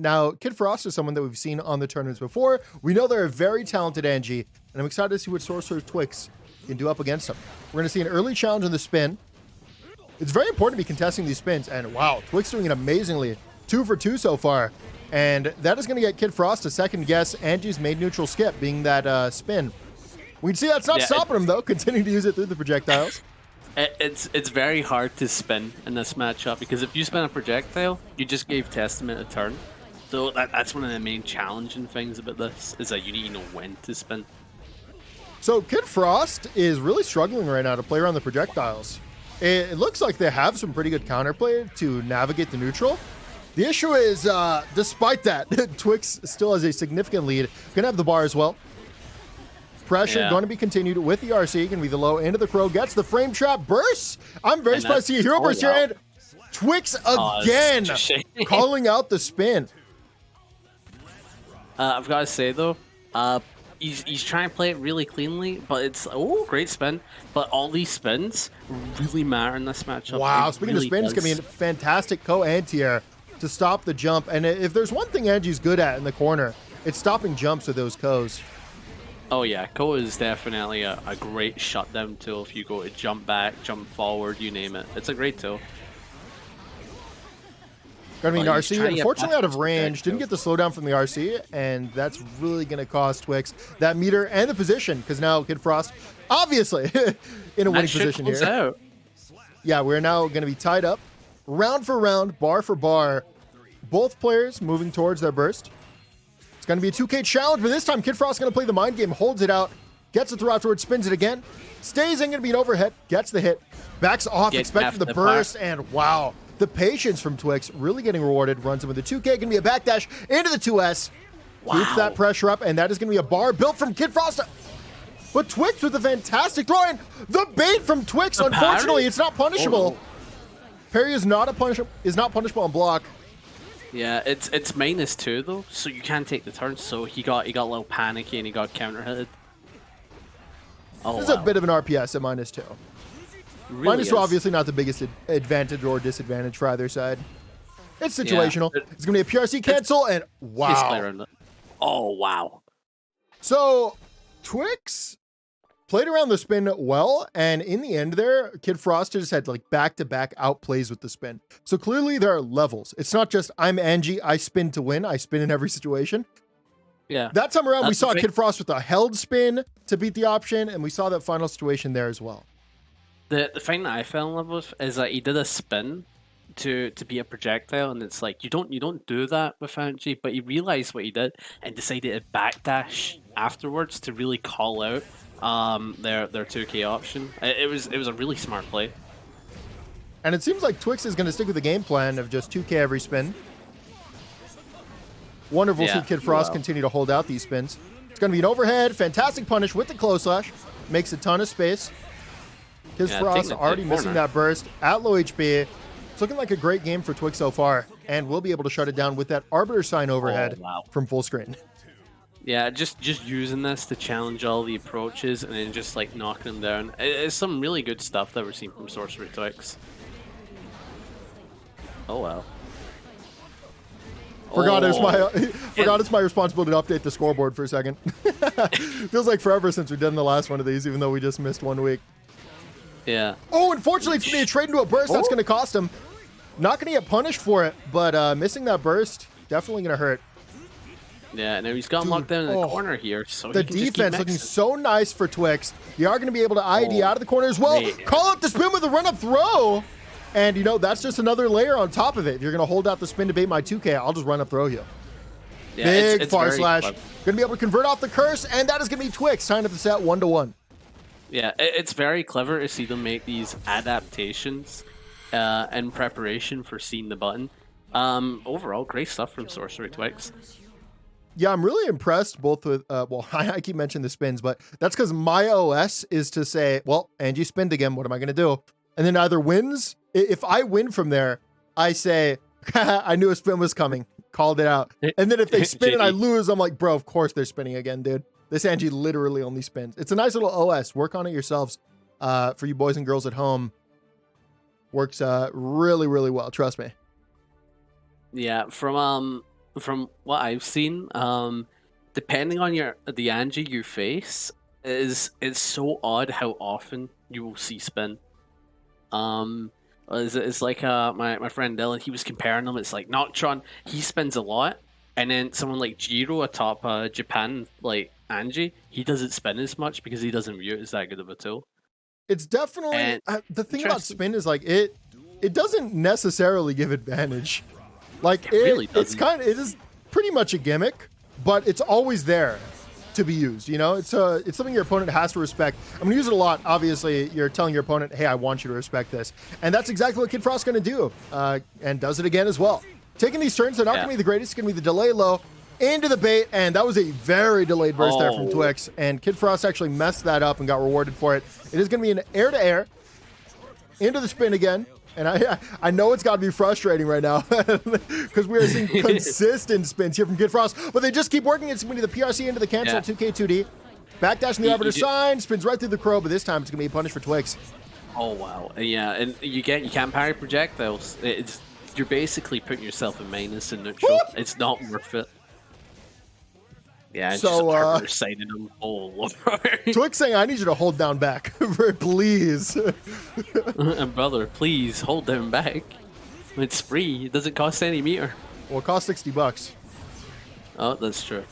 Now, KidFrost is someone that we've seen on the tournaments before. We know they're a very talented Anji, and I'm excited to see what SorcererTwyx can do up against them. We're going to see an early challenge on the spin. It's very important to be contesting these spins, and wow, Twix doing it amazingly. 2 for 2 so far, and that is going to get KidFrost to second guess Anji's made neutral skip, being that spin. We can see that's not stopping him, though, continuing to use it through the projectiles. It's very hard to spin in this matchup, because if you spin a projectile, you just gave Testament a turn. So that's one of the main challenging things about this, is that you need to know when to spin. So KidFrost is really struggling right now to play around the projectiles. It looks like they have some pretty good counterplay to navigate the neutral. The issue is, despite that, Twix still has a significant lead. Gonna have the bar as well. Pressure going to be continued with the RC. Gonna be the low end of the crow. Gets the frame trap burst. I'm very surprised to see a hero burst here. And Twix again calling out the spin. I've got to say though, he's trying to play it really cleanly, but it's great spin. But all these spins really matter in this matchup. Wow, speaking of spins, it's gonna be a fantastic co-anti-air to stop the jump. And if there's one thing Anji's good at in the corner, it's stopping jumps with those co's. Oh yeah, Ko is definitely a great shutdown tool if you go to jump back, jump forward, you name it. It's a great tool. Gonna be an RC, unfortunately out of range, didn't get the slowdown from the RC, and that's really gonna cost Twix that meter and the position, because now KidFrost, obviously, in a winning position here. Out. Yeah, we're now gonna be tied up, round for round, bar for bar. Both players moving towards their burst. It's gonna be a 2K challenge, but this time KidFrost gonna play the mind game, holds it out, gets it through afterwards, spins it again, stays in, gonna be an overhead, gets the hit, backs off, expecting the burst, and wow. The patience from Twix really getting rewarded. Runs him with the 2K. Gonna be a backdash into the 2S. Wow. Keeps that pressure up, and that is gonna be a bar built from KidFrost. But Twix with a fantastic throw in. The bait from Twix. Unfortunately, it's not punishable. Parry is not punishable on block. Yeah, it's -2 though, so you can't take the turn. So he got a little panicky and he got counter hitted. This is a bit of an RPS at -2. Really -2 obviously not the biggest advantage or disadvantage for either side. It's situational. Yeah, it's going to be a PRC cancel, and wow. Oh, wow. So Twix played around the spin well, and in the end there, KidFrost just had like back-to-back outplays with the spin. So clearly there are levels. It's not just, I'm Anji, I spin to win. I spin in every situation. Yeah. That time around, we saw KidFrost with a held spin to beat the option, and we saw that final situation there as well. The thing that I fell in love with is that he did a spin to be a projectile, and it's like you don't do that with Anji, but he realized what he did and decided to backdash afterwards to really call out their 2K option. It was a really smart play. And it seems like Twix is going to stick with the game plan of just 2K every spin. Wonderful to see KidFrost continue to hold out these spins. It's going to be an overhead, fantastic punish with the close slash, makes a ton of space. KidFrost already missing that burst at low HP. It's looking like a great game for Twix so far, and we'll be able to shut it down with that Arbiter sign overhead from full screen. Yeah, just using this to challenge all the approaches and then just like knocking them down. It's some really good stuff that we're seeing from SorcererTwyx. Oh wow. Forgot it's my responsibility to update the scoreboard for a second. Feels like forever since we've done the last one of these, even though we just missed 1 week. Yeah. Oh, unfortunately, it's going to be a trade into a burst. That's going to cost him. Not going to get punished for it, but missing that burst, definitely going to hurt. Yeah, now he's got him locked down in the corner here. So the defense looking so nice for Twix. They are going to be able to ID out of the corner as well. Call out the spin with a run-up throw. And, you know, that's just another layer on top of it. If you're going to hold out the spin to bait my 2K, I'll just run-up throw you. Yeah, big far slash. Going to be able to convert off the curse, and that is going to be Twix tying up the set 1-1. Yeah, it's very clever to see them make these adaptations in preparation for seeing the button. Overall, great stuff from SorcererTwyx. Yeah, I'm really impressed both with, well, I keep mentioning the spins, but that's because my OS is to say, well, Anji spinned again, what am I going to do? And then either wins, if I win from there, I say, I knew a spin was coming, called it out. And then if they spin and I lose, I'm like, bro, of course they're spinning again, dude. This Anji literally only spins. It's a nice little OS. Work on it yourselves. For you boys and girls at home. Works really, really well. Trust me. Yeah, from from what I've seen, depending on the Anji you face, it's so odd how often you will see spin. It's like my friend Dylan, he was comparing them. It's like Noctron, he spins a lot, and then someone like Jiro atop Japan, like Anji, he doesn't spin as much because he doesn't view it as that good of a tool. It's definitely the thing about spin is like it doesn't necessarily give advantage. Like it really doesn't. It is pretty much a gimmick, but it's always there to be used. You know, it's something your opponent has to respect. I'm gonna use it a lot. Obviously, you're telling your opponent, "Hey, I want you to respect this," and that's exactly what KidFrost gonna do, and does it again as well. Taking these turns, they're not gonna be the greatest. It's gonna be the delay low into the bait, and that was a very delayed burst there from Twix, and KidFrost actually messed that up and got rewarded for it. It is gonna be an air to air into the spin again. And I know it's got to be frustrating right now because we are seeing consistent spins here from KidFrost, but they just keep working. It's going to be the PRC into the cancel 2K2D. Backdash in the arbiter sign, spins right through the crow, but this time it's going to be a punish for Twix. Oh, wow. Yeah, and you can't parry projectiles. You're basically putting yourself in minus and neutral. It's not worth it. Yeah, it's just sighting them all over. Twix saying, I need you to hold down back, please. And brother, please hold down back. It's free. It doesn't cost any meter. Well, it costs $60. Oh, that's true.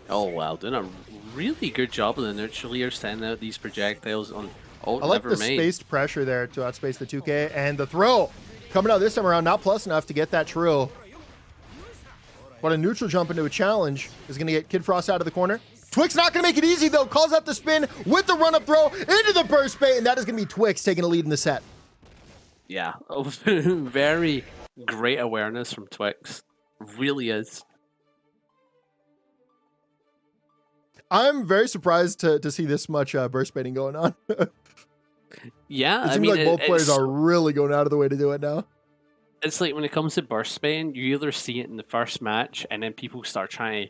Oh, wow. Doing a really good job of the neutral here, sending out these projectiles on ult. I like the spaced pressure there to outspace the 2K, and the throw coming out this time around, not plus enough to get that true. But a neutral jump into a challenge is going to get KidFrost out of the corner. Twix not going to make it easy, though. Calls out the spin with the run-up throw into the burst bait, and that is going to be Twix taking a lead in the set. Yeah, very great awareness from Twix. Really is. I'm very surprised to see this much burst baiting going on. Yeah, it seems like both players are really going out of the way to do it now. It's like when it comes to burst spin, you either see it in the first match and then people start trying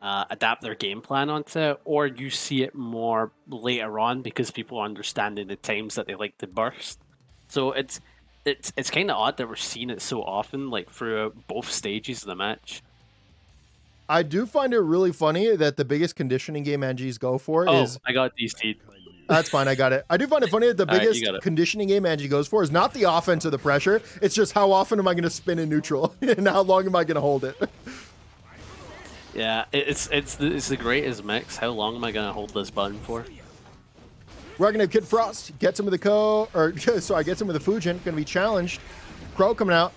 to adapt their game plan onto it, or you see it more later on because people are understanding the times that they like to burst. So it's kind of odd that we're seeing it so often, like throughout both stages of the match. I do find it really funny that the biggest conditioning game Anji's go for is... I got DC'd. That's fine, I got it. I do find it funny that the biggest conditioning game Anji goes for is not the offense or the pressure. It's just how often am I going to spin in neutral and how long am I going to hold it. Yeah, it's the greatest mix. How long am I going to hold this button for? We're going to have KidFrost, gets him with the gets him with the Fujin, going to be challenged. Crow coming out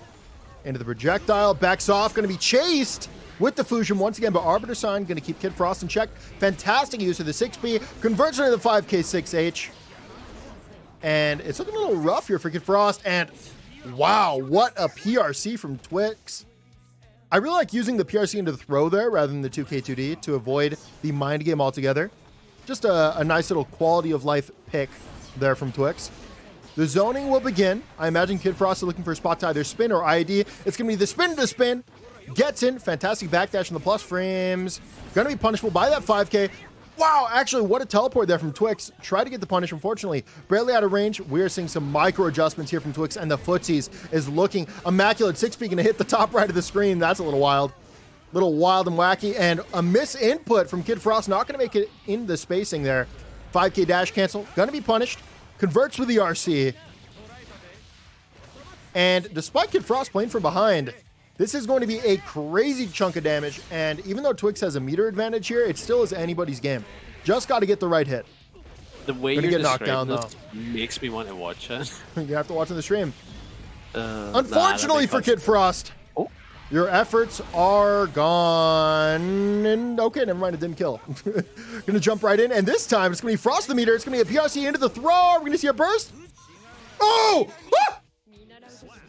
into the projectile, backs off, going to be chased with the Fusion once again, but Arbiter Sign going to keep KidFrost in check. Fantastic use of the 6B, converts into the 5K6H. And it's looking a little rough here for KidFrost, and wow, what a PRC from Twix. I really like using the PRC into the throw there rather than the 2K2D to avoid the mind game altogether. Just a nice little quality of life pick there from Twix. The zoning will begin. I imagine KidFrost is looking for a spot to either spin or ID. It's going to be the spin to spin. Gets in. Fantastic backdash in the plus frames. Going to be punishable by that 5K. Wow, actually, what a teleport there from Twix. Tried to get the punish, unfortunately. Barely out of range. We are seeing some micro adjustments here from Twix, and the footsies is looking immaculate. 6P going to hit the top right of the screen. That's a little wild. Little wild and wacky. And a miss input from KidFrost. Not going to make it into the spacing there. 5K dash cancel. Going to be punished. Converts with the RC. And despite KidFrost playing from behind, this is going to be a crazy chunk of damage, and even though Twix has a meter advantage here, it still is anybody's game. Just got to get the right hit. The way you're get knocked down, though, makes me want to watch it. You have to watch on the stream. Unfortunately for KidFrost, your efforts are gone. And okay, never mind, it didn't kill. Gonna jump right in, and this time it's gonna be Frost the meter. It's gonna be a PRC into the throw. We're gonna see a burst. Oh! Ah!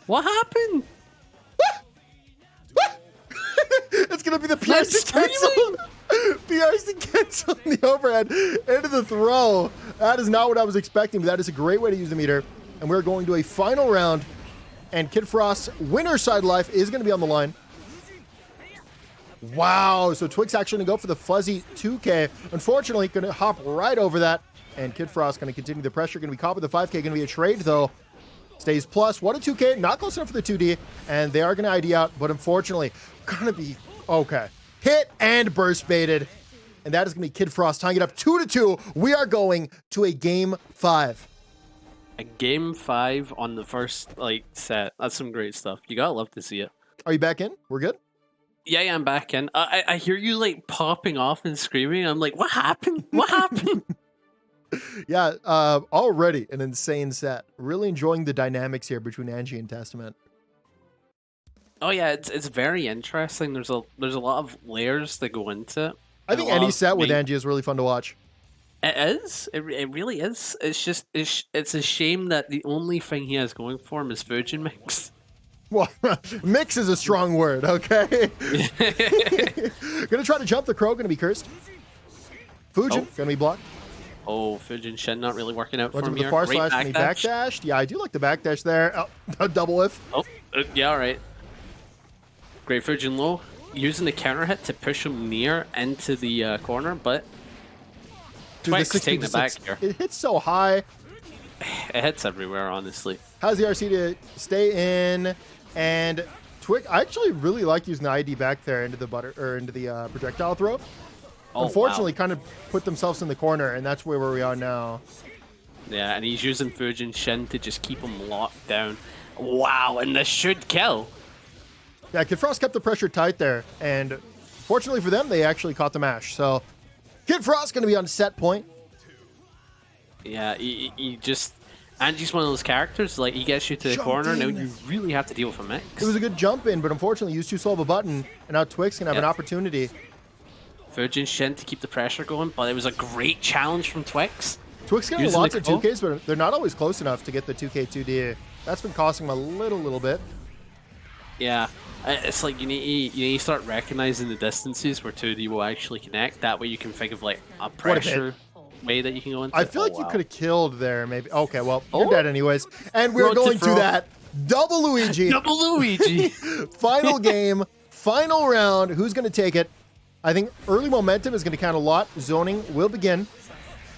What happened? It's going to be the PRC cancel. PRC cancel in the overhead into the throw. That is not what I was expecting, but that is a great way to use the meter. And we're going to a final round. And KidFrost's winner side life is going to be on the line. Wow. So Twix actually going to go for the fuzzy 2K. Unfortunately, going to hop right over that. And KidFrost going to continue the pressure. Going to be caught with the 5K. Going to be a trade, though. stays plus. What a 2K, not close enough for the 2D, and they are going to ID out, but unfortunately, going to be, okay. Hit and burst baited, and that is going to be KidFrost tying it up 2-2. We are going to a game 5. A game 5 on the first set. That's some great stuff. You gotta love to see it. Are you back in? We're good? Yeah, I'm back in. I hear you like popping off and screaming. I'm like, what happened? What happened? Yeah, already an insane set. Really enjoying the dynamics here between Anji and Testament. Oh yeah, it's very interesting. There's a lot of layers that go into it. I think any set with Anji is really fun to watch. It is. It really is. It's just it's a shame that the only thing he has going for him is Fujin Mix. Well, mix is a strong word, okay? Gonna try to jump the crow, gonna be cursed. Fujin, gonna be blocked. Oh, Fujin Shen not really working out Went for to me the here. far Great slash, and he backdashed. Yeah, I do like the backdash there. Oh, a double whiff. Oh, yeah, all right. Great Fujin low. Using the counter hit to push him near into the corner, but Dude, Twyx taking it back here. It hits so high. It hits everywhere, honestly. How's the RC to stay in? And Twyx, I actually really like using the ID back there into the projectile throw. Oh, Unfortunately, wow. kind of put themselves in the corner, and that's where we are now. Yeah, and he's using Fujin Shin to just keep him locked down. Wow, and this should kill. Yeah, KidFrost kept the pressure tight there, and fortunately for them, they actually caught the mash. So KidFrost going to be on set point. Yeah, he just... Anji's one of those characters, like, he gets you to the corner, now you really have to deal with a mix. It was a good jump in, but unfortunately used too slow of a button, and now Twyx can have an opportunity. Fujin Shin to keep the pressure going, but it was a great challenge from Twyx. Twyx getting lots of 2Ks, but they're not always close enough to get the 2K 2D. That's been costing them a little bit. Yeah, it's like you need to start recognizing the distances where 2D will actually connect. That way you can think of like a pressure way that you can go into. I feel like you could have killed there, maybe. Okay, well, you're dead anyways. And we're going to that double Luigi. Double Luigi. Final game, final round. Who's going to take it? I think early momentum is going to count a lot. Zoning will begin.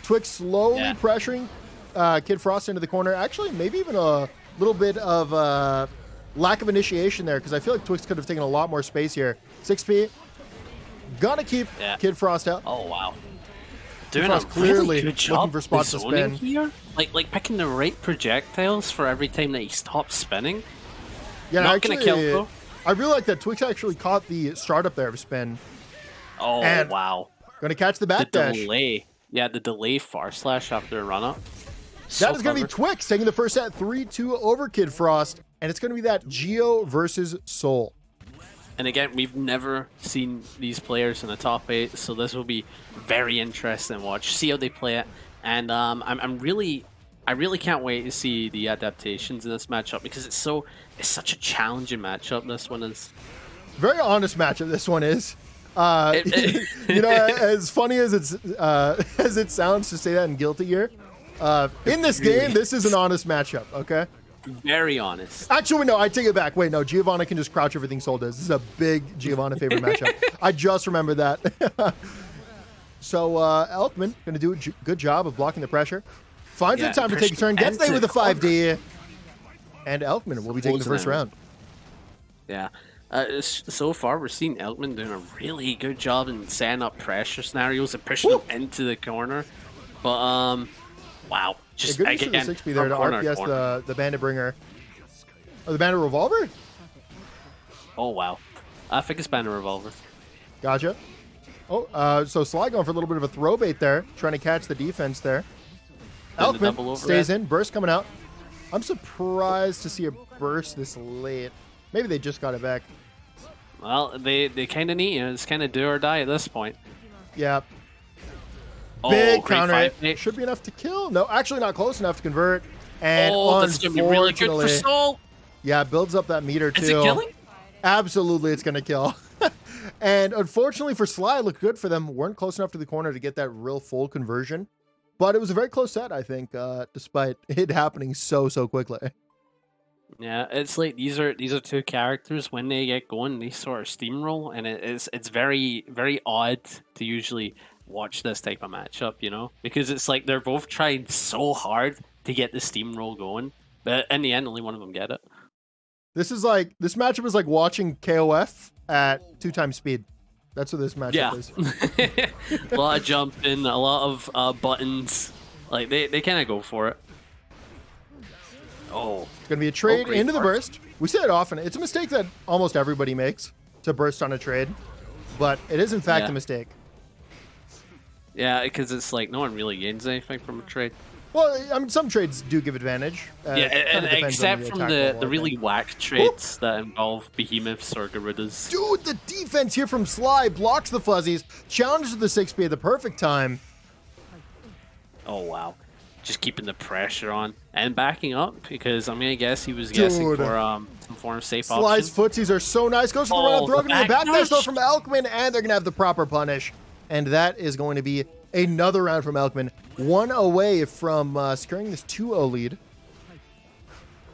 Twyx slowly pressuring KidFrost into the corner. Actually, maybe even a little bit of lack of initiation there, because I feel like Twyx could have taken a lot more space here. 6P. Gonna keep KidFrost out. Oh, wow. Doing KidFrost a clearly really good job looking for spots to spin. Here. Like picking the right projectiles for every time that he stops spinning. Yeah, not actually, gonna kill though. I really like that Twyx actually caught the startup there of spin. Oh, and wow. Gonna catch the backdash. The delay. Yeah, the delay far slash after a run up. That is going to be Twyx taking the first set 3-2 over KidFrost, and it's going to be that Geo versus Soul. And again, we've never seen these players in the top 8, so this will be very interesting to watch. See how they play it, and I really can't wait to see the adaptations in this matchup because it's such a challenging matchup. This one is very honest matchup. This one is. You know, as funny as it sounds to say that in Guilty Gear, in this game, this is an honest matchup. Okay. Very honest. Actually, no, I take it back. Wait, no, Giovanna can just crouch everything Soul does. This is a big Giovanna favorite matchup. I just remembered that. So Elkmin going to do a good job of blocking the pressure. Finds the time to take a turn. Gets there with a 5D. And Elkmin will be taking the first round. Yeah. So far, we're seeing Elkmin doing a really good job in setting up pressure scenarios and pushing them into the corner. But, wow. Just good use of the 6B there to RPS the Bandit Bringer. Oh, the Bandit Revolver? Oh, wow. I think it's Bandit Revolver. Gotcha. Oh, so Sly going for a little bit of a throw bait there, trying to catch the defense there. Elkmin stays in, burst coming out. I'm surprised to see a burst this late. Maybe they just got it back. Well, they kind of need it. It's kind of do or die at this point. Yeah. Oh, big counter hit. Should be enough to kill. No, actually not close enough to convert. And that's going to be really good for Soul. Yeah, builds up that meter too. Is it killing? Absolutely, it's going to kill. And unfortunately for Sly, it looked good for them. Weren't close enough to the corner to get that real full conversion. But it was a very close set, I think, despite it happening so quickly. Yeah, it's like these are two characters when they get going, they sort of steamroll, and it's very odd to usually watch this type of matchup, you know, because it's like they're both trying so hard to get the steamroll going, But in the end, only one of them get it. This matchup is like watching KOF at 2 times speed. That's what this matchup is. A lot of jumping, a lot of buttons. Like they kind of go for it. Oh, it's gonna be a trade into the burst. We say it often. It's a mistake that almost everybody makes to burst on a trade, but it is in fact a mistake. Yeah, because it's like no one really gains anything from a trade. Well, I mean, some trades do give advantage. And except from the really whack trades that involve behemoths or Garudas. Dude, the defense here from Sly blocks the fuzzies, challenges the 6B at the perfect time. Oh, wow. Just keeping the pressure on and backing up because I'm going to guess he was guessing for some form of safe option. Sly's footsies are so nice. Goes for the run-up throw. Going to be a backdash though from Elkmin, and they're going to have the proper punish. And that is going to be another round from Elkmin. 1 away from securing this 2-0 lead.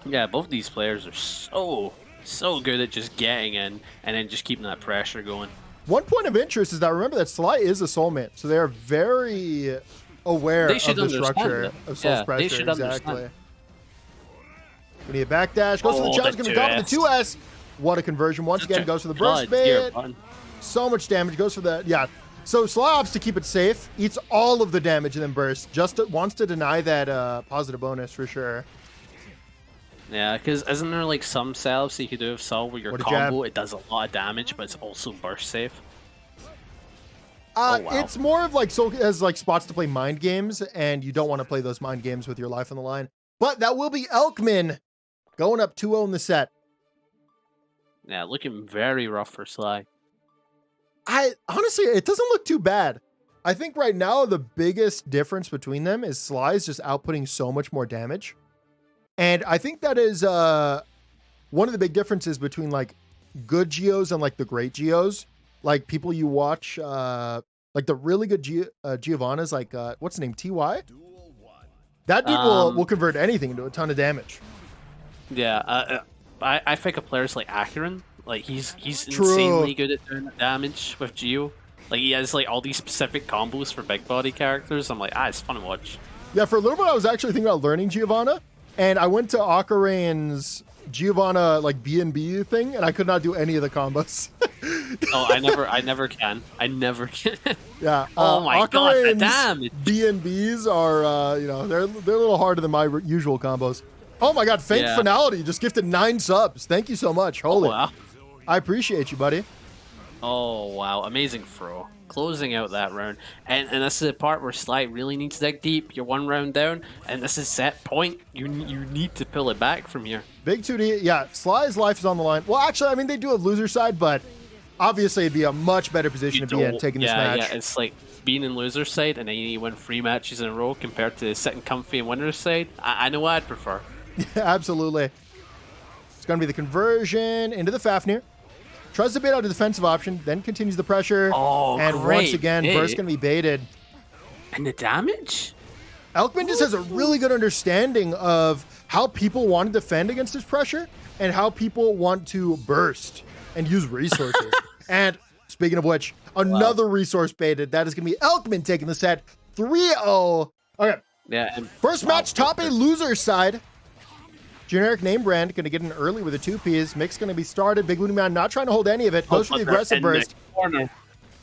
Yeah, both these players are so good at just getting in and then just keeping that pressure going. One point of interest is that remember that Sly is a soulmate, so they are very aware of the structure of Soul's pressure. They should understand. We need a backdash. Goes for the challenge. Going to drop the 2S. What a conversion. Once again, goes for the burst bait. So much damage. Goes for the, So Sly opts to keep it safe, eats all of the damage and then bursts. Just wants to deny that positive bonus for sure. Yeah, because isn't there like some setups you could do with Sol where your combo, it does a lot of damage, but it's also burst safe? It's more of like Soul has like spots to play mind games, and you don't want to play those mind games with your life on the line. But that will be Elkmin going up 2-0 in the set. Yeah, looking very rough for Sly. Honestly, it doesn't look too bad. I think right now the biggest difference between them is Sly's just outputting so much more damage. And I think that is one of the big differences between like good Geos and like the great Geos. Like people you watch, like the really good Giovanna's like, what's the name? TY? That dude will convert anything into a ton of damage. Yeah, I think a player's like Acheron. Like he's insanely good at doing damage with Geo. Like he has like all these specific combos for big body characters. I'm like, it's fun to watch. Yeah, for a little bit I was actually thinking about learning Giovanna, and I went to Akarain's Giovanna like B&B thing, and I could not do any of the combos. I never can. Yeah. Oh my god, the damage. B&Bs are they're a little harder than my usual combos. Oh my god, Faint Finality just gifted 9 subs. Thank you so much. Holy. Oh, wow. I appreciate you, buddy. Oh, wow. Amazing throw. Closing out that round. And this is the part where Sly really needs to dig deep. You're 1 round down, and this is set point. You need to pull it back from here. Big 2D. Yeah, Sly's life is on the line. Well, actually, I mean, they do have loser side, but obviously it'd be a much better position to be in taking this match. Yeah, it's like being in loser side, and then you win 3 matches in a row compared to sitting comfy in winner's side. I know what I'd prefer. Yeah, absolutely. It's going to be the conversion into the Fafnir. Tries to bait out a defensive option, then continues the pressure. And once again, burst going to be baited. And the damage? Elkmin just has a really good understanding of how people want to defend against his pressure and how people want to burst and use resources. And speaking of which, another resource baited. That is going to be Elkmin taking the set 3-0. Okay. Yeah. First match, top A loser side. Generic name brand going to get in early with a 2Ps. Mix going to be started. Big Looney Man not trying to hold any of it. Goes for the aggressive burst.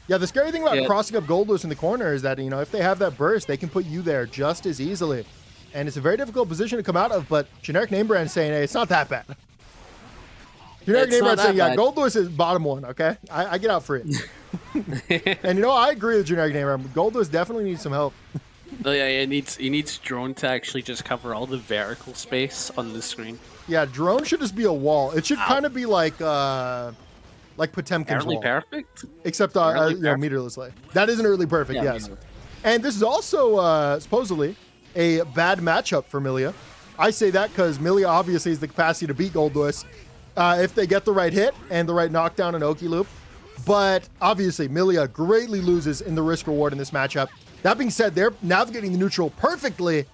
Yeah, the scary thing about crossing up Goldlewis in the corner is that, if they have that burst, they can put you there just as easily. And it's a very difficult position to come out of, but Generic name brand saying, hey, it's not that bad. Generic name brand saying, yeah, Goldlewis is bottom 1, okay? I get out free. And I agree with Generic name brand. Goldlewis definitely needs some help. Oh, yeah, he needs drone to actually just cover all the vertical space on the screen. Yeah, drone should just be a wall. It should kind of be like Potemkin's wall. Perfect? Except meterlessly. That is an early perfect, yes. And this is also supposedly a bad matchup for Millia. I say that because Millia obviously has the capacity to beat Goldlewis if they get the right hit and the right knockdown and Oki loop. But obviously, Millia greatly loses in the risk reward in this matchup. That being said, they're navigating the neutral perfectly.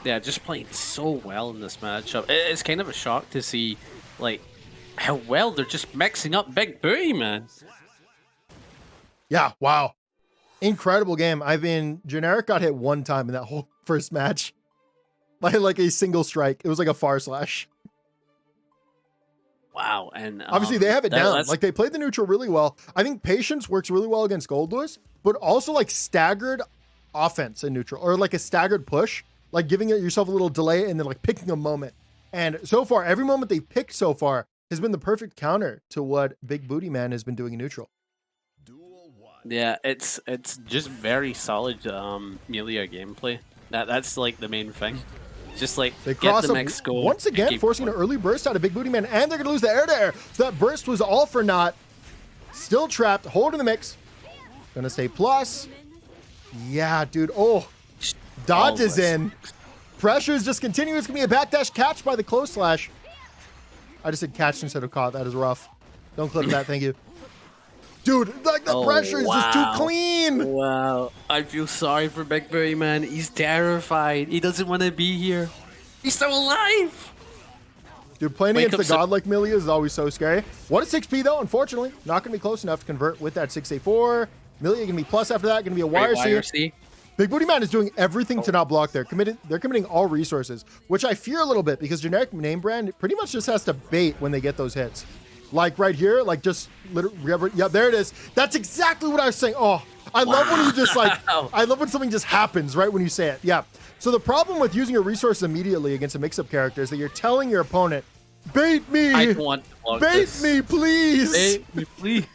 Yeah, just playing so well in this matchup. It's kind of a shock to see, like, how well they're just mixing up Big Booty, man. Yeah, wow. Incredible game. Generic got hit 1 time in that whole first match. by like a single strike. It was like a far slash. Wow. And obviously they have it down. Like they played the neutral really well. I think patience works really well against Goldlewis, but also like staggered offense in neutral, or like a staggered push, like giving yourself a little delay and then like picking a moment. And so far, every moment they've picked so far has been the perfect counter to what Big Booty Man has been doing in neutral. Yeah, it's just very solid Millia gameplay. That's like the main thing. Just like they cross get the up mix going, once again, forcing an early burst out of Big Booty Man, and they're gonna lose the air to air. So that burst was all for naught. Still trapped, holding the mix. Gonna stay plus. Yeah, dude. Oh, dodges in. Pressure is just continuing. It's gonna be a backdash catch by the close slash. I just said catch instead of caught. That is rough. Don't clip that. Thank you. Dude, like the pressure is just too clean. Wow. I feel sorry for Big Booty Man. He's terrified. He doesn't want to be here. He's still alive. Dude, playing against the godlike Millia is always so scary. What a 6P though, unfortunately. Not going to be close enough to convert with that 6A4. Millia going to be plus after that. Going to be a wire C. Big Booty Man is doing everything to not block there. They're committing all resources, which I fear a little bit because generic name brand pretty much just has to bait when they get those hits. Like right here, like just literally, yeah, there it is. That's exactly what I was saying. Oh, I love when you just like, I love when something just happens right when you say it. Yeah. So the problem with using your resources immediately against a mix-up character is that you're telling your opponent, bait me. I don't want to block this. Me, please. Bait me, please.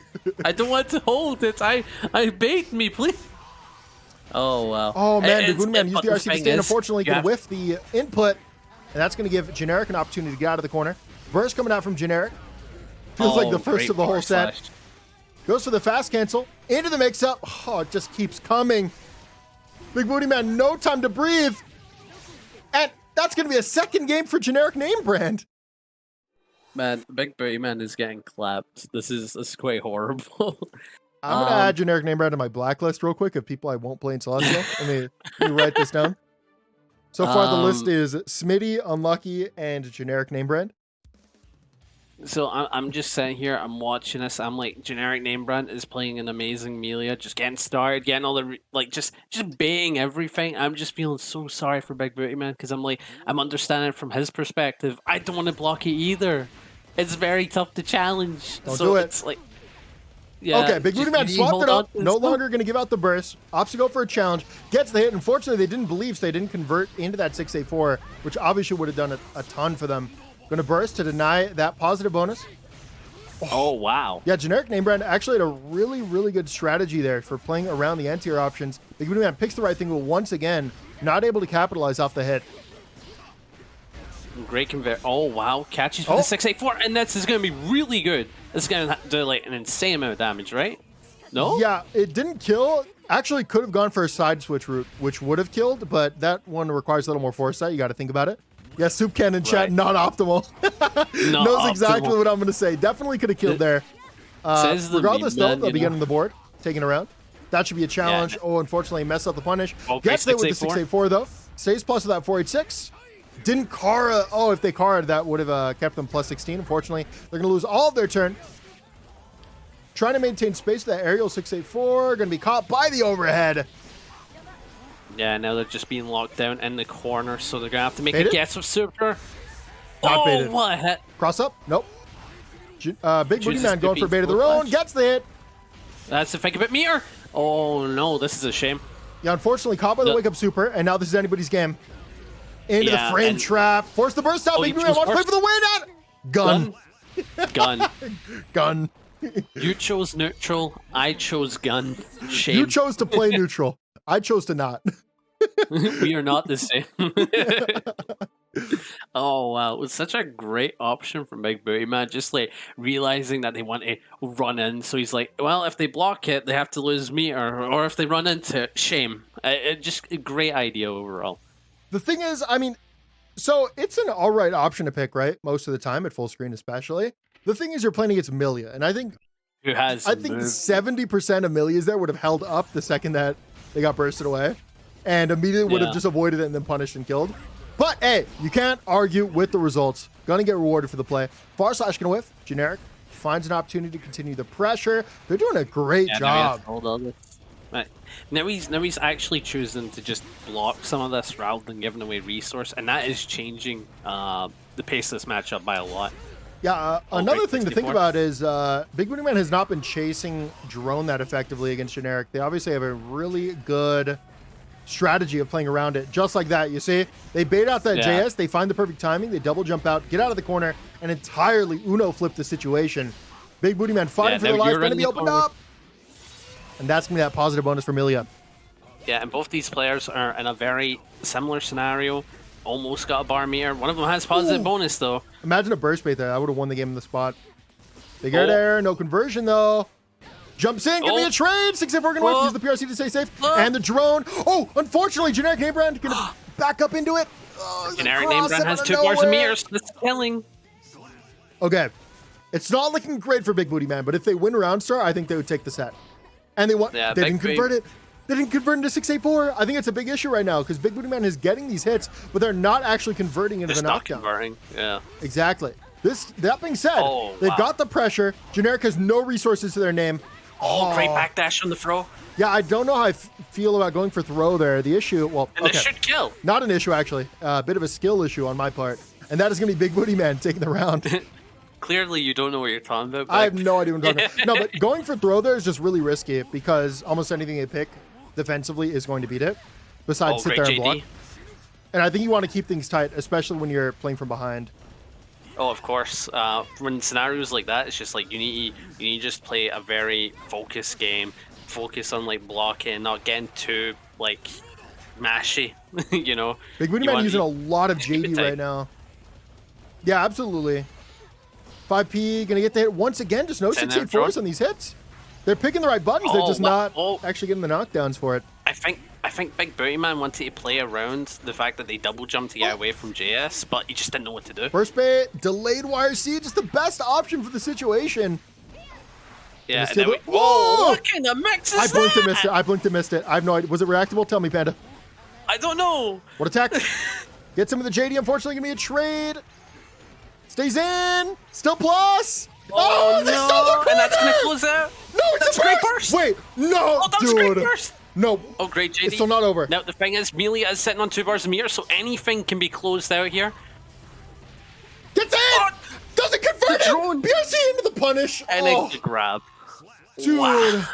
I don't want to hold it. I bait me, please. Oh, wow. Oh, man. Big Booty Man used the RC to stand. Unfortunately, going to whiff the input, and that's going to give Generic an opportunity to get out of the corner. Burst coming out from Generic. Feels like the first of the whole set. Goes for the fast cancel. Into the mix-up. Oh, it just keeps coming. Big Booty Man, no time to breathe. And that's going to be a second game for generic name brand. Man, Big Booty Man is getting clapped. This is quite horrible. I'm going to add generic name brand to my blacklist real quick of people I won't play in Celestial. Let me write this down. So far, the list is Smitty, Unlucky, and generic name brand. So I'm just sitting here, I'm watching this, I'm like, generic name brand is playing an amazing Millia, just getting started, getting all the, like, just baiting everything. I'm just feeling so sorry for Big Booty Man, because I'm like, I'm understanding from his perspective. I don't want to block it either. It's very tough to challenge. Don't do it. It's like, yeah. Okay, Big Booty Man swapped it up, no longer going to give out the burst. Opts to go for a challenge, gets the hit. Unfortunately, they didn't believe, so they didn't convert into that 6A4, which obviously would have done a ton for them. Going to burst to deny that positive bonus. Oh, wow. Yeah, generic name brand actually had a really, really good strategy there for playing around the anti-air options. Big Booty Man picks the right thing, but once again, not able to capitalize off the hit. Great convert. Oh, wow. Catches for the 684, and this is going to be really good. It's going to do like an insane amount of damage, right? No? Yeah, it didn't kill. Actually, could have gone for a side switch route, which would have killed, but that one requires a little more foresight. You got to think about it. Yeah, Soup Cannon chat, not optimal. Knows exactly what I'm going to say. Definitely could have killed there. Regardless, though, they'll be getting the board, taking around. That should be a challenge. Yeah. Oh, unfortunately, messed up the punish. Gets there with the 684, though. Stays plus with that 486. Didn't Kara. Oh, if they Kara, that would have kept them plus 16. Unfortunately, they're going to lose all of their turn. Trying to maintain space with that aerial 684. Going to be caught by the overhead. Yeah, now they're just being locked down in the corner, so they're going to have to make a guess of Super. Not baited. What a hit. Cross up? Nope. Big Booty Man going for bait of their own. Gets the hit. That's the fake of it meter. Oh, no. This is a shame. Yeah, unfortunately, caught by the wake-up Super, and now this is anybody's game. Into the frame trap. Force the burst out. Big Booty Man wants to play for the win. Gun. Gun. Gun. You chose neutral. I chose gun. Shame. You chose to play neutral. I chose to not. We are not the same. Oh, wow. It was such a great option from Big Booty Man. Just like realizing that they want to run in. So he's like, well, if they block it, they have to lose meter. Or if they run into it, shame. Just a great idea overall. The thing is, I mean, so it's an all right option to pick, right? Most of the time at full screen, especially. The thing is, you're playing against Millia. And I think 70% of Millias there would have held up the second that they got bursted away, and immediately would have just avoided it and then punished and killed. But hey, you can't argue with the results. Gonna get rewarded for the play. Far slash gonna whiff. Generic finds an opportunity to continue the pressure. They're doing a great job. Right. Now he's actually choosing to just block some of this rather than giving away resource, and that is changing the pace of this matchup by a lot. Yeah, another thing to think about is Big Booty Man has not been chasing drone that effectively against Generic. They obviously have a really good strategy of playing around it. Just like that, you see? They bait out that JS, they find the perfect timing, they double jump out, get out of the corner, and entirely Uno flip the situation. Big Booty Man fighting for their life, going to be opened up. And that's going to be that positive bonus for Millia. Yeah, and both these players are in a very similar scenario. Almost got a bar meter. One of them has positive bonus, though. Imagine a burst bait there. I would have won the game in the spot. Big air there. No conversion, though. Jumps in. Give me a trade. 6-4 going to win. Use the PRC to stay safe. And the drone. Oh, unfortunately, Generic Name Brand going to back up into it. Oh, Generic Name Brand has 2 bars of meters. That's killing. Okay. It's not looking great for Big Booty Man, but if they win round star, I think they would take the set. And they want. They didn't convert it. They didn't convert into 6-4. I think it's a big issue right now because Big Booty Man is getting these hits, but they're not actually converting into the knockdown. Converting. Yeah. Exactly. That being said, they've got the pressure. Generic has no resources to their name. Oh, great backdash on the throw. Yeah, I don't know how I feel about going for throw there. The issue, well, and this should kill. Not an issue, actually. A bit of a skill issue on my part. And that is going to be Big Booty Man taking the round. Clearly, you don't know what you're talking about. I have no idea what I'm talking about. No, but going for throw there is just really risky because almost anything they pick defensively is going to beat it, besides sit there and block. And I think you want to keep things tight, especially when you're playing from behind. Oh, of course. When scenarios like that, it's just like you need to just play a very focused game. Focus on like blocking, not getting too like mashy. You know. Big Booty Man using a lot of JD right now. Yeah, absolutely. 5P gonna get the hit once again. Just no 6-8-4s on these hits. They're picking the right buttons. They're just not actually getting the knockdowns for it. I think Big Booty Man wanted to play around the fact that they double jumped to get away from JS, but he just didn't know what to do. First bait, delayed wire C, just the best option for the situation. Yeah. Whoa! What kind of mix is I blinked and missed it. I blinked and missed it. I have no idea. Was it reactable? Tell me, Panda. I don't know. What attack? Get some of the JD. Unfortunately, gonna be a trade. Stays in. Still plus. Oh no! And that's gonna close out. No, it's a great burst. Wait, no, dude. Great burst. No. Oh, great, JD. It's still not over. Now the thing is, Millia is sitting on 2 bars of meter, so anything can be closed out here. Gets in. Doesn't convert it. BRC into the punish. And a grab. Dude. Wow.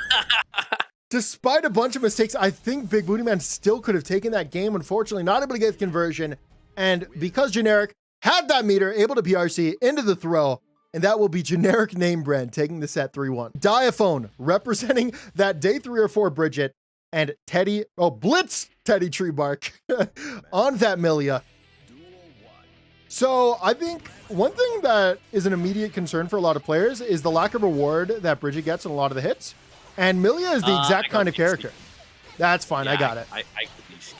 Despite a bunch of mistakes, I think Big Booty Man still could have taken that game. Unfortunately, not able to get the conversion. And because Generic had that meter, able to PRC into the throw, and that will be Generic Name Brand taking the set 3-1. Diaphone representing that day 3 or 4 Bridget and Blitz TeddyTreebark on that Millia. So I think one thing that is an immediate concern for a lot of players is the lack of reward that Bridget gets in a lot of the hits. And Millia is the exact kind of character. That's fine, yeah, I got it. I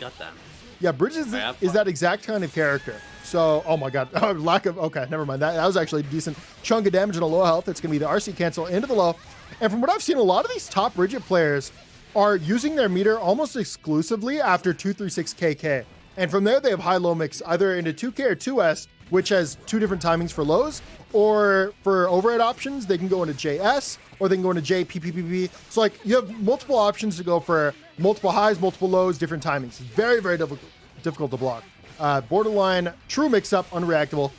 got that. Yeah, Bridget is that exact kind of character. So, oh my god, okay, never mind. That was actually a decent chunk of damage and a low health. It's going to be the RC cancel into the low. And from what I've seen, a lot of these top Bridget players are using their meter almost exclusively after 236 KK. And from there, they have high-low mix, either into 2K or 2S, which has 2 different timings for lows, or for overhead options, they can go into JS, or they can go into JPPPP. So, like, you have multiple options to go for multiple highs, multiple lows, different timings. Very, very difficult to block. Borderline, true mix-up, unreactable,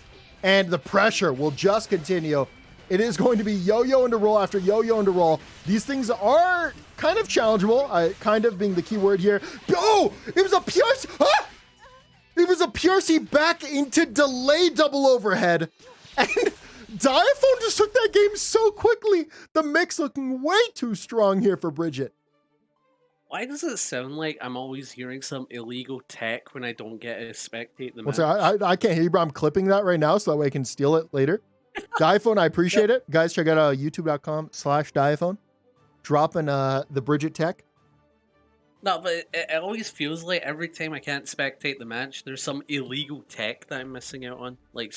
and the pressure will just continue. It is going to be yo-yo into roll after yo-yo into roll. These things are kind of challengeable, kind of being the key word here. Oh, it was a PRC. Ah! It was a PRC back into delay double overhead. And Diaphone just took that game so quickly. The mix looking way too strong here for Bridget. Why does it sound like I'm always hearing some illegal tech when I don't get to spectate the match? I can't hear you, but I'm clipping that right now so that way I can steal it later. Diaphone, I appreciate it. Guys, check out youtube.com/Diaphone. Dropping the Bridget tech. No, but it always feels like every time I can't spectate the match, there's some illegal tech that I'm missing out on. Like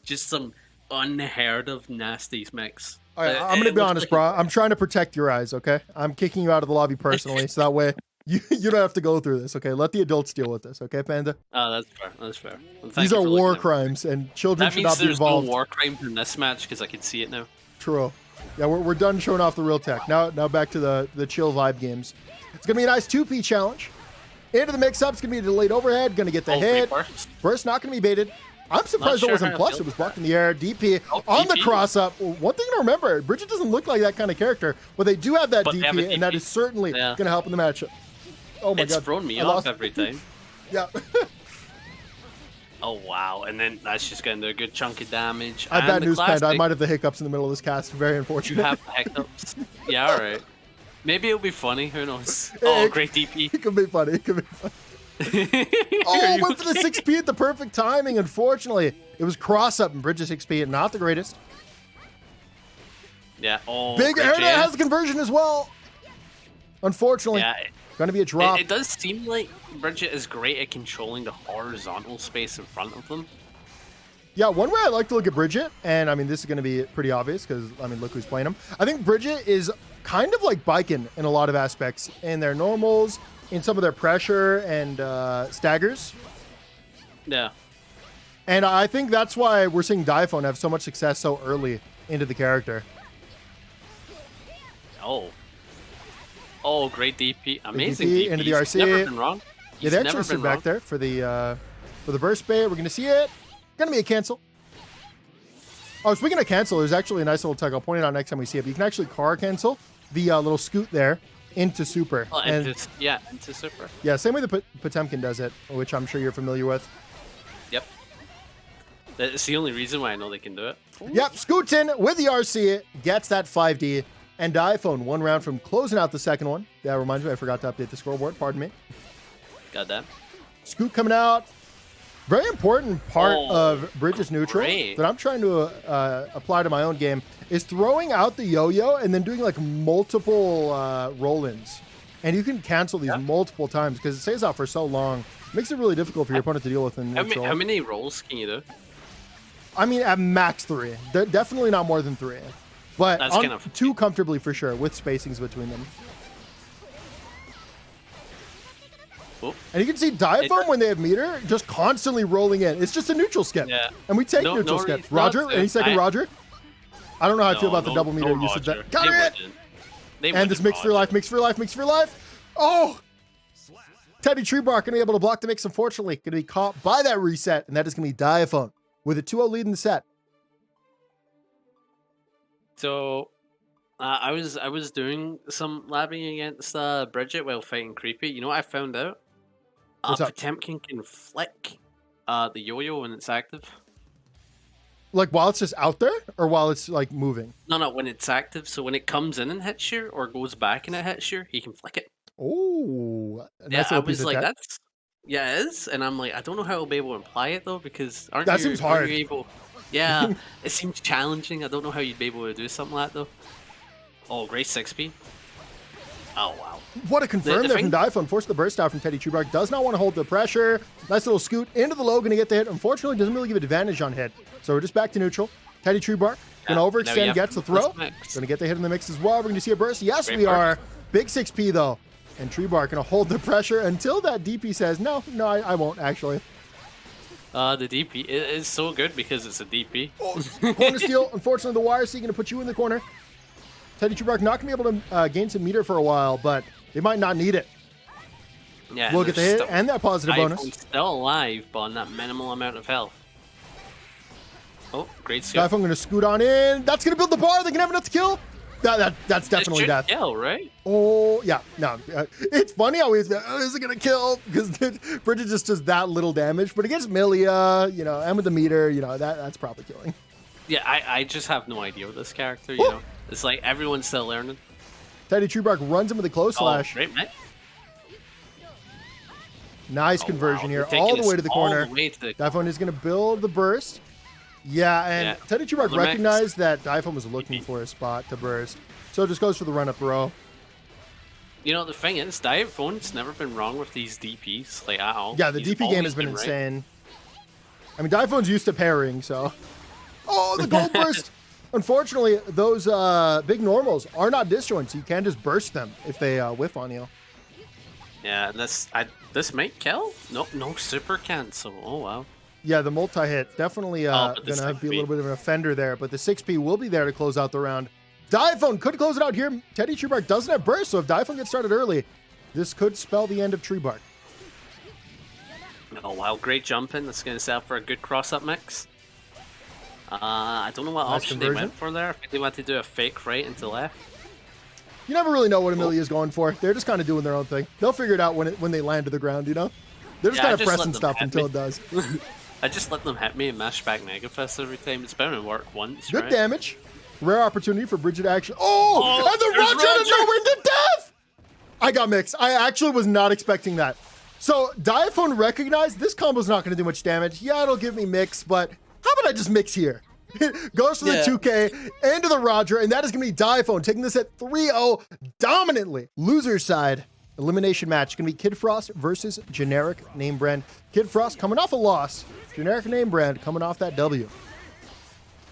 just some unheard of nasty mix. All right, I'm going to be honest, bro. I'm trying to protect your eyes, okay? I'm kicking you out of the lobby personally, so that way you don't have to go through this, okay? Let the adults deal with this, okay, Panda? Oh, that's fair. That's fair. Well, these are war crimes, and children should not be involved. That means there's no war crimes in this match, because I can see it now. True. Yeah, we're done showing off the real tech. Now back to the chill vibe games. It's going to be a nice 2P challenge. Into the mix-up, it's going to be a delayed overhead. Going to get the hit. Burst not going to be baited. I'm surprised it wasn't plus. It was blocked in the air. DP on the cross-up. One thing to remember, Bridget doesn't look like that kind of character, but they do have that DP, and that is certainly going to help in the matchup. Oh my God. It's thrown me off every time. Yeah. Oh, wow. And then that's just going to do a good chunk of damage. I bad news, Panda. I might have the hiccups in the middle of this cast. Very unfortunate. You have the hiccups? Yeah, all right. Maybe it'll be funny. Who knows? Oh, great DP. It could be funny. It could be funny. Oh, went for the 6P at the perfect timing. Unfortunately, it was cross-up and Bridget 6P, not the greatest. Yeah. Oh, Big air has the conversion as well. Unfortunately. Yeah. Going to be a drop. It does seem like Bridget is great at controlling the horizontal space in front of them. Yeah, one way I like to look at Bridget, and I mean, this is going to be pretty obvious because, I mean, look who's playing him. I think Bridget is kind of like Biken in a lot of aspects, in their normals, in some of their pressure and staggers. Yeah. And I think that's why we're seeing Diaphone have so much success so early into the character. Oh. Oh, great DP. Amazing DP DP. into the RC. Never been wrong. Yeah, they actually stood back there for the burst bait. We're going to see it. Going to be a cancel. Oh, speaking of cancel, there's actually a nice little tech. I'll point it out next time we see it. But you can actually car cancel the little scoot there into super. Oh, into super. Yeah, same way the Potemkin does it, which I'm sure you're familiar with. Yep. That's the only reason why I know they can do it. Ooh. Yep, scoots in with the RC, gets that 5D, and Diaphone one round from closing out the second one. That reminds me, I forgot to update the scoreboard. Pardon me. Got that. Scoot coming out. Very important part of Bridget's neutral that I'm trying to apply to my own game is throwing out the yo-yo and then doing like multiple roll-ins. And you can cancel these multiple times because it stays out for so long. It makes it really difficult for your opponent to deal with in neutral. How many rolls can you do? I mean, at max 3. Definitely not more than 3. But that's kind of 2 comfortably for sure with spacings between them. Ooh. And you can see Diaphone when they have meter just constantly rolling in. It's just a neutral skip. Yeah. And we take neutral skips. Roger, any second, Roger? I don't know how I feel about the double meter usage. Counter it! And this mix for life, mix for life, mix for life. Oh! TeddyTreebark going to be able to block the mix, unfortunately. Going to be caught by that reset, and that is going to be Diaphone with a 2-0 lead in the set. So, I was doing some labbing against Bridget while fighting Creepy. You know what I found out? Potemkin can flick the yo-yo when it's active. Like while it's just out there, or while it's like moving? No, when it's active. So when it comes in and hits you, or goes back and it hits you, he can flick it. Oh, yeah. I was like, that's it is, and I'm like, I don't know how I'll be able to apply it though, because that seems hard. Yeah, it seems challenging. I don't know how you'd be able to do something like that though. Oh, great 6P. Oh, wow. What a confirm there from Diaphone. Forced the burst out from TeddyTreebark. Does not want to hold the pressure. Nice little scoot into the low. Going to get the hit. Unfortunately, doesn't really give advantage on hit. So we're just back to neutral. TeddyTreebark going to overextend, gets the throw. Going to get the hit in the mix as well. We're going to see a burst. Yes, we are. Big 6P, though. And Treebark going to hold the pressure until that DP says, no, I won't, actually. The DP is so good because it's a DP. Oh, corner steal. Unfortunately, the YRC going to put you in the corner. TeddyTreebark not going to be able to gain some meter for a while, but they might not need it. Yeah, we'll get the hit and that positive bonus. Still alive, but on that minimal amount of health. Oh, great skill. Diaphone going to scoot on in. That's going to build the bar. They can have enough to kill. That's definitely death. Kill, right? Oh, yeah. No, it's funny how he's is it going to kill? Because Bridget just does that little damage. But against Millia, and with the meter, that's probably killing. Yeah, I just have no idea with this character, you know. It's like everyone's still learning. TeddyTreebark runs him with a close slash. Great, mate. Nice conversion here, all the way to the corner. Diaphone is going to build the burst. Yeah, and TeddyTreebark recognized that Diaphone was looking for a spot to burst. So it just goes for the run-up row. You know, the thing is, Diaphone's never been wrong with these DPs, like, at all. Yeah, the DP game has been insane. I mean, Diaphone's used to parrying, so... Oh, the gold burst! Unfortunately, those big normals are not disjoints. You can just burst them if they whiff on you. Yeah, this might kill? No super cancel. Oh, wow. Yeah, the multi-hit definitely going to be a little bit of an offender there, but the 6P will be there to close out the round. Diaphone could close it out here. TeddyTreebark doesn't have burst, so if Diaphone gets started early, this could spell the end of Treebark. Oh wow, great jumping. That's going to set up for a good cross-up mix. I don't know what option they went for there. I think they wanted to do a fake right into left. You never really know what Millia is going for. They're just kind of doing their own thing. They'll figure it out when they land to the ground, you know? They're just kind of pressing stuff until it does. I just let them hit me and mash back Mega Fist every time. It's bound to work once, Good right? damage. Rare opportunity for Bridget action. Oh, and the Roger out of nowhere to death! I got mixed. I actually was not expecting that. So Diaphone recognized this combo's not going to do much damage. Yeah, it'll give me mix, but how about I just mix here? Goes for the 2K into the Roger, and that is going to be Diaphone taking this at 3-0 dominantly. Loser's side elimination match going to be KidFrost versus Generic Name Brand. KidFrost coming off a loss. Generic Name Brand coming off that W.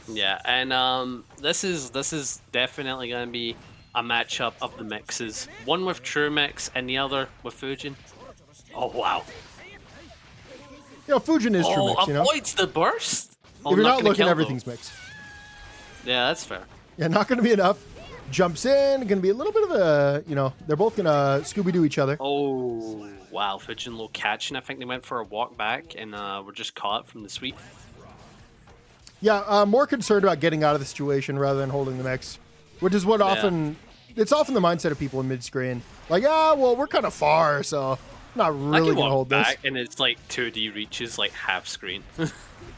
Yeah, and this is definitely going to be a matchup of the mixes. One with True Mix and the other with Fujin. Oh wow! You know, Fujin is True Mix. You know, avoids the burst. If you're not looking, everything's mixed. Yeah, that's fair. Yeah, not going to be enough. Jumps in, going to be a little bit of a, you know, they're both going to Scooby-Doo each other. Oh, wow. Fujin low catching. I think they went for a walk back and were just caught from the sweep. Yeah, more concerned about getting out of the situation rather than holding the mix, which is what it's often the mindset of people in mid-screen. Like, well, we're kind of far, so I'm not really going to hold this. And it's like 2D reaches, like half screen.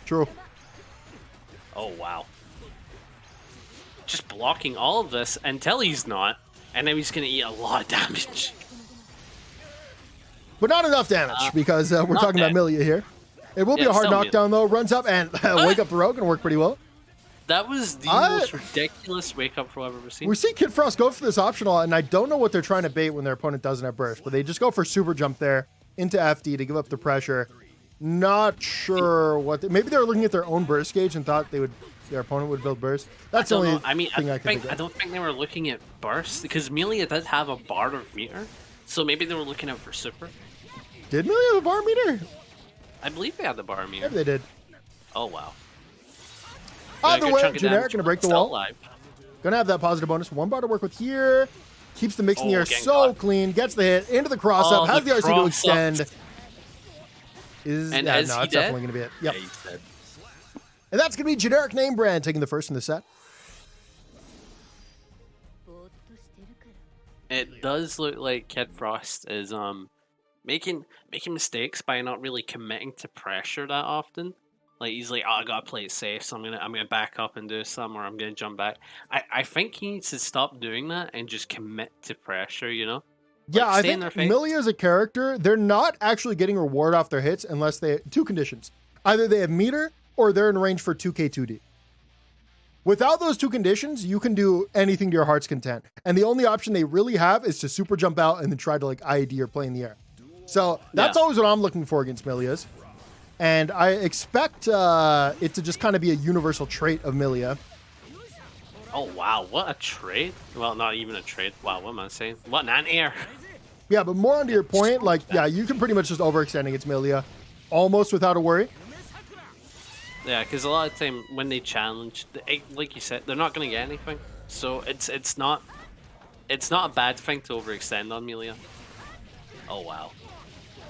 True. Oh, wow. Just blocking all of this until he's not, and then he's going to eat a lot of damage. But not enough damage, because we're talking about Millia here. It will be a hard knockdown, though. Runs up and wake up throw. Going to work pretty well. That was the most ridiculous wake up throw I've ever seen. We see KidFrost go for this optional, and I don't know what they're trying to bait when their opponent doesn't have burst, but they just go for super jump there into FD to give up the pressure. Not sure what. Maybe they were looking at their own burst gauge and thought their opponent would build burst. That's the only thing I can think of. I don't think they were looking at burst because Millia does have a bar of meter, so maybe they were looking out for super. Did Millia have a bar meter? I believe they had the bar meter. Maybe they did. Oh wow. Either way, Generic gonna break the wall. Gonna have that positive bonus. 1 bar to work with here. Keeps the mix in the air so clean. Gets the hit into the cross up. Has the RC to extend. No, it's definitely going to be it. Yep. Yeah, and that's going to be Generic Name Brand taking the first in the set. It does look like KidFrost is making mistakes by not really committing to pressure that often. Like he's like, oh, I gotta play it safe, so I'm gonna back up and do some, or I'm gonna jump back. I think he needs to stop doing that and just commit to pressure, you know? Yeah, I think Millia as a character, they're not actually getting reward off their hits unless they two conditions. Either they have meter or they're in range for 2K 2D. Without those two conditions, you can do anything to your heart's content. And the only option they really have is to super jump out and then try to like IED or play in the air. So that's always what I'm looking for against Millia's. And I expect it to just kind of be a universal trait of Millia. Oh, wow. What a trade. Well, not even a trade. Wow, what am I saying? What an anti-air. Yeah, but more onto your point, like, yeah, you can pretty much just overextend against Millia almost without a worry. Yeah, because a lot of the time when they challenge, like you said, they're not going to get anything. So it's not a bad thing to overextend on Millia. Oh, wow.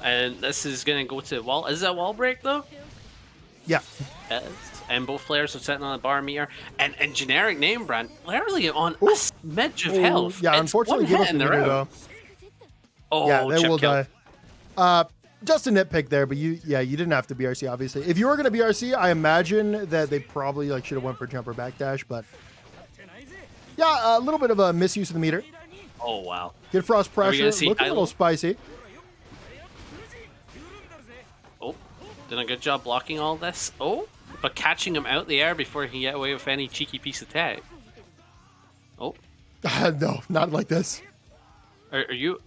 And this is going to go to wall. Is it a wall break, though? Yeah. Yes. And both players are sitting on a bar meter. And Generic Name Brand, literally on a smidge of health. Yeah, unfortunately, give up the meter, though. Oh, yeah, they will die. Just a nitpick there, but you didn't have to BRC, obviously. If you were going to BRC, I imagine that they probably should have went for jump or backdash, but yeah, a little bit of a misuse of the meter. Oh, wow. KidFrost pressure, looking a little spicy. Oh, did a good job blocking all this. Oh, but catching him out the air before he can get away with any cheeky piece of tag. Oh. No, not like this. Are you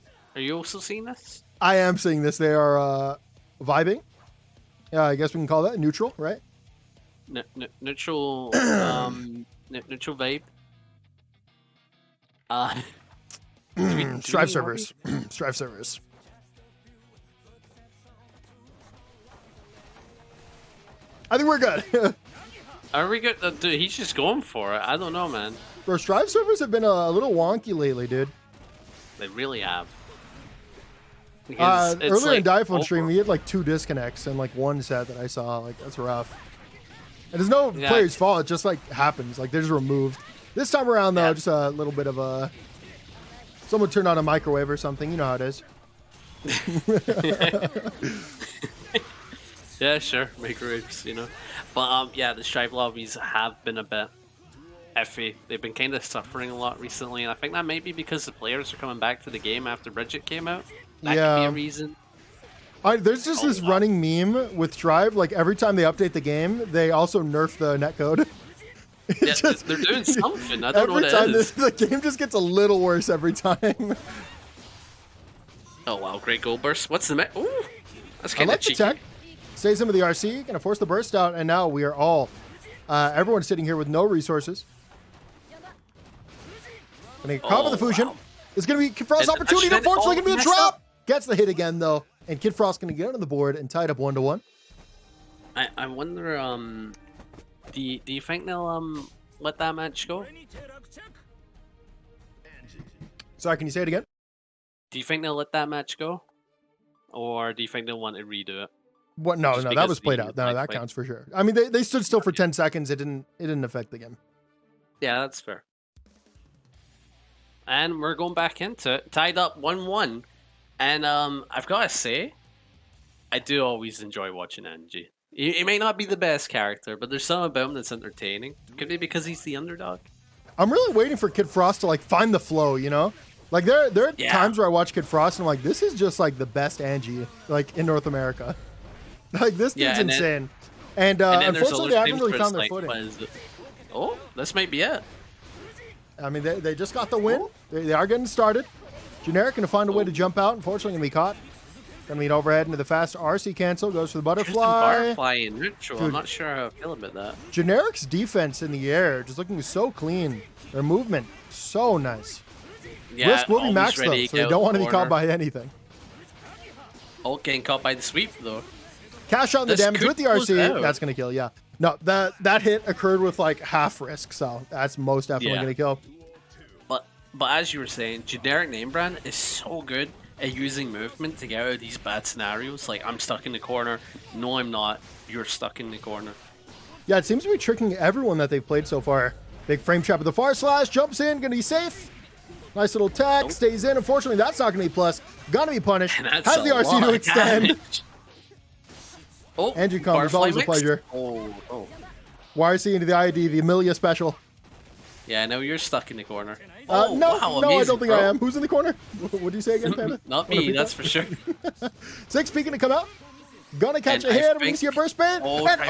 also seeing this? I am seeing this. They are vibing. Yeah, I guess we can call that neutral, right? Neutral, neutral vibe. Strive servers. Strive servers. I think we're good. Are we good? Dude, he's just going for it. I don't know, man. Bro, Strive servers have been a little wonky lately, dude. They really have. Because it's Earlier like in Diaphone stream, we had like 2 disconnects in like one set that I saw. Like, that's rough. And there's no player's fault. It just like happens. Like, they're just removed. This time around, though, just a little bit of a... Someone turned on a microwave or something. You know how it is. Yeah, sure. Microwaves, you know. But yeah, the Strive lobbies have been a bit iffy. They've been kind of suffering a lot recently, and I think that might be because the players are coming back to the game after Bridget came out. That could be a reason. There's just this running meme with Strive. Like, every time they update the game, they also nerf the netcode. Yeah, just, they're doing something. I don't know what it is. The game just gets a little worse every time. Oh, wow. Great gold burst. What's the... Ooh, that's kind of cheeky. Tech. Saves him with the RC. Gonna force the burst out, and now we are all... everyone's sitting here with no resources. Gonna cop with the fusion. Wow. It's gonna be KidFrost's opportunity. Unfortunately, gonna be a trap. Gets the hit again, though. And KidFrost gonna get on the board and tie it up 1-1. I wonder, do you think they'll let that match go? Sorry, can you say it again? Do you think they'll let that match go? Or do you think they'll want to redo it? What? No, Just that was because played the out. No, that play- counts for sure. I mean, they stood still for 10 seconds. It didn't affect the game. Yeah, that's fair. And we're going back into it. Tied up 1-1. And I've got to say, I do always enjoy watching Anji. He may not be the best character, but there's something about him that's entertaining. Could be because he's the underdog. I'm really waiting for KidFrost to like find the flow, you know? Like there are times where I watch KidFrost and I'm like, this is just like the best Anji like in North America. Like this dude's insane. And unfortunately they haven't really found their footing. Oh, this might be it. I mean, they just got the win. They are getting started. Generic gonna find a way to jump out. Unfortunately, gonna be caught. Gonna meet overhead into the fast RC cancel. Goes for the butterfly. Butterfly in neutral. I'm not sure how I feel about that. Generic's defense in the air just looking so clean. Their movement so nice. Yeah, Risk will be maxed though, so they don't want to be caught by anything. Oh, getting caught by the sweep though. Cash out the damage with the RC. That's gonna kill. Yeah. No, that hit occurred with like half risk, so that's most definitely gonna kill. But as you were saying, generic name brand is so good at using movement to get out of these bad scenarios. Like, I'm stuck in the corner. No, I'm not. You're stuck in the corner. Yeah, it seems to be tricking everyone that they've played so far. Big frame trap with the far slash, jumps in, gonna be safe. Nice little tech, stays in. Unfortunately, that's not gonna be plus. Gonna be punished. Has the RC to extend. Oh, Anji comes, always a pleasure. Oh. YRC into the ID, the Millia special. Yeah, now you're stuck in the corner. No, wow, no, amazing, I don't think bro. I am. Who's in the corner? What do you say again, Panda? Not me, that's for sure. 6 peeking to come out. Gonna catch a hit. We're gonna see a burst bait. Oh, And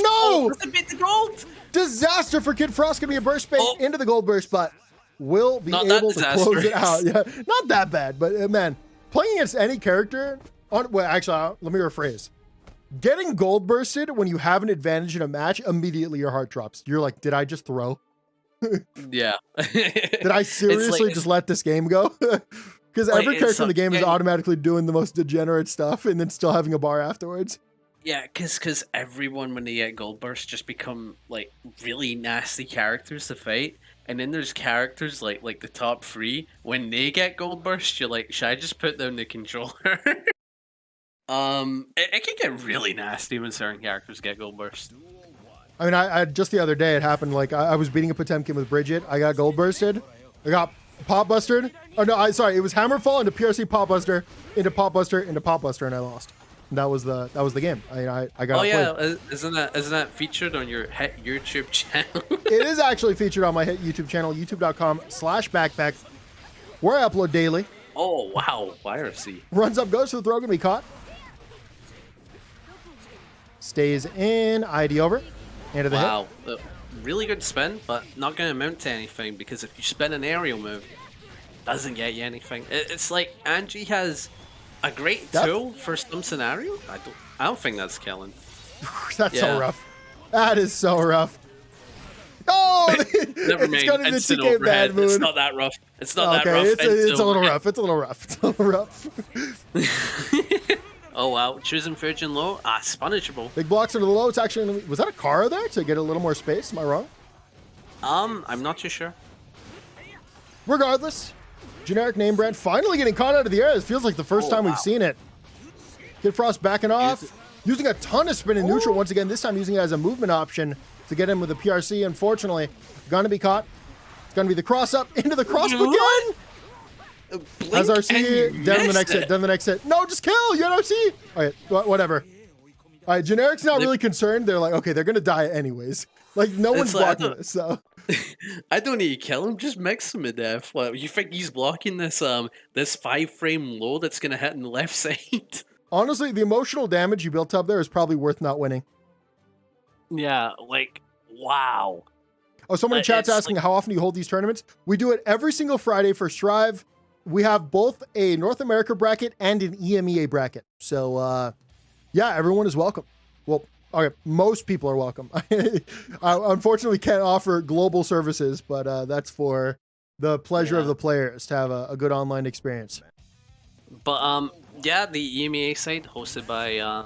no! Doesn't beat the gold. Disaster for KidFrost. Gonna be a burst bait into the gold burst, but will be able to close it out. Yeah, not that bad, but man, playing against any character. Well, actually, let me rephrase. Getting gold bursted when you have an advantage in a match, immediately your heart drops. You're like, did I just throw? Yeah. Did I seriously just let this game go? Because every character in the game is automatically doing the most degenerate stuff and then still having a bar afterwards. Yeah, because everyone, when they get gold burst, just become like really nasty characters to fight. And then there's characters like the top 3. When they get gold burst, you're like, should I just put down the controller? It can get really nasty when certain characters get gold burst. I mean, I just the other day it happened. Like I was beating a Potemkin with Bridget. I got gold bursted. I got pop busted. Oh no, sorry, it was hammerfall into PRC pop buster into pop buster into pop buster, and I lost. And that was the game. I got. Oh yeah, isn't that featured on your Hit YouTube channel? It is actually featured on my Hit YouTube channel, youtube.com/baccpack, where I upload daily. Oh wow, YRC runs up, goes to the throw, gonna be caught. Stays in, ID over. Into the wow, really good spin, but not going to amount to anything because if you spin an aerial move, it doesn't get you anything. It's like Anji has a great tool for some scenario. I don't think that's killing. That's so rough. That is so rough. Oh, never mind. It's the TK bad mood. It's not that rough. It's not that rough. It's a little rough. It's a little rough. It's a little rough. Oh wow, choosing Virgin low. It's punishable. Big blocks into the low. It's actually was that a car there to get a little more space? Am I wrong? I'm not too sure. Regardless, generic name brand finally getting caught out of the air. This feels like the first time we've seen it. KidFrost backing off, using a ton of spin in neutral once again, this time using it as a movement option to get him with a PRC. Unfortunately, gonna be caught. It's gonna be the cross up into the cross again. As RC, down the next hit, down the next hit. No, just kill, you RC. All right, whatever. All right, generic's not really concerned. They're like, okay, they're gonna die anyways. Like, no one's blocking this, so. I don't need to kill him, just mix him to death. What, you think he's blocking this this 5-frame low that's gonna hit on the left side? Honestly, the emotional damage you built up there is probably worth not winning. Yeah, like, wow. Oh, someone in chat's asking how often do you hold these tournaments? We do it every single Friday for Strive. We have both a North America bracket and an EMEA bracket. So, yeah, everyone is welcome. Well, okay, most people are welcome. I unfortunately can't offer global services, but that's for the pleasure of the players to have a good online experience. But, yeah, the EMEA site hosted by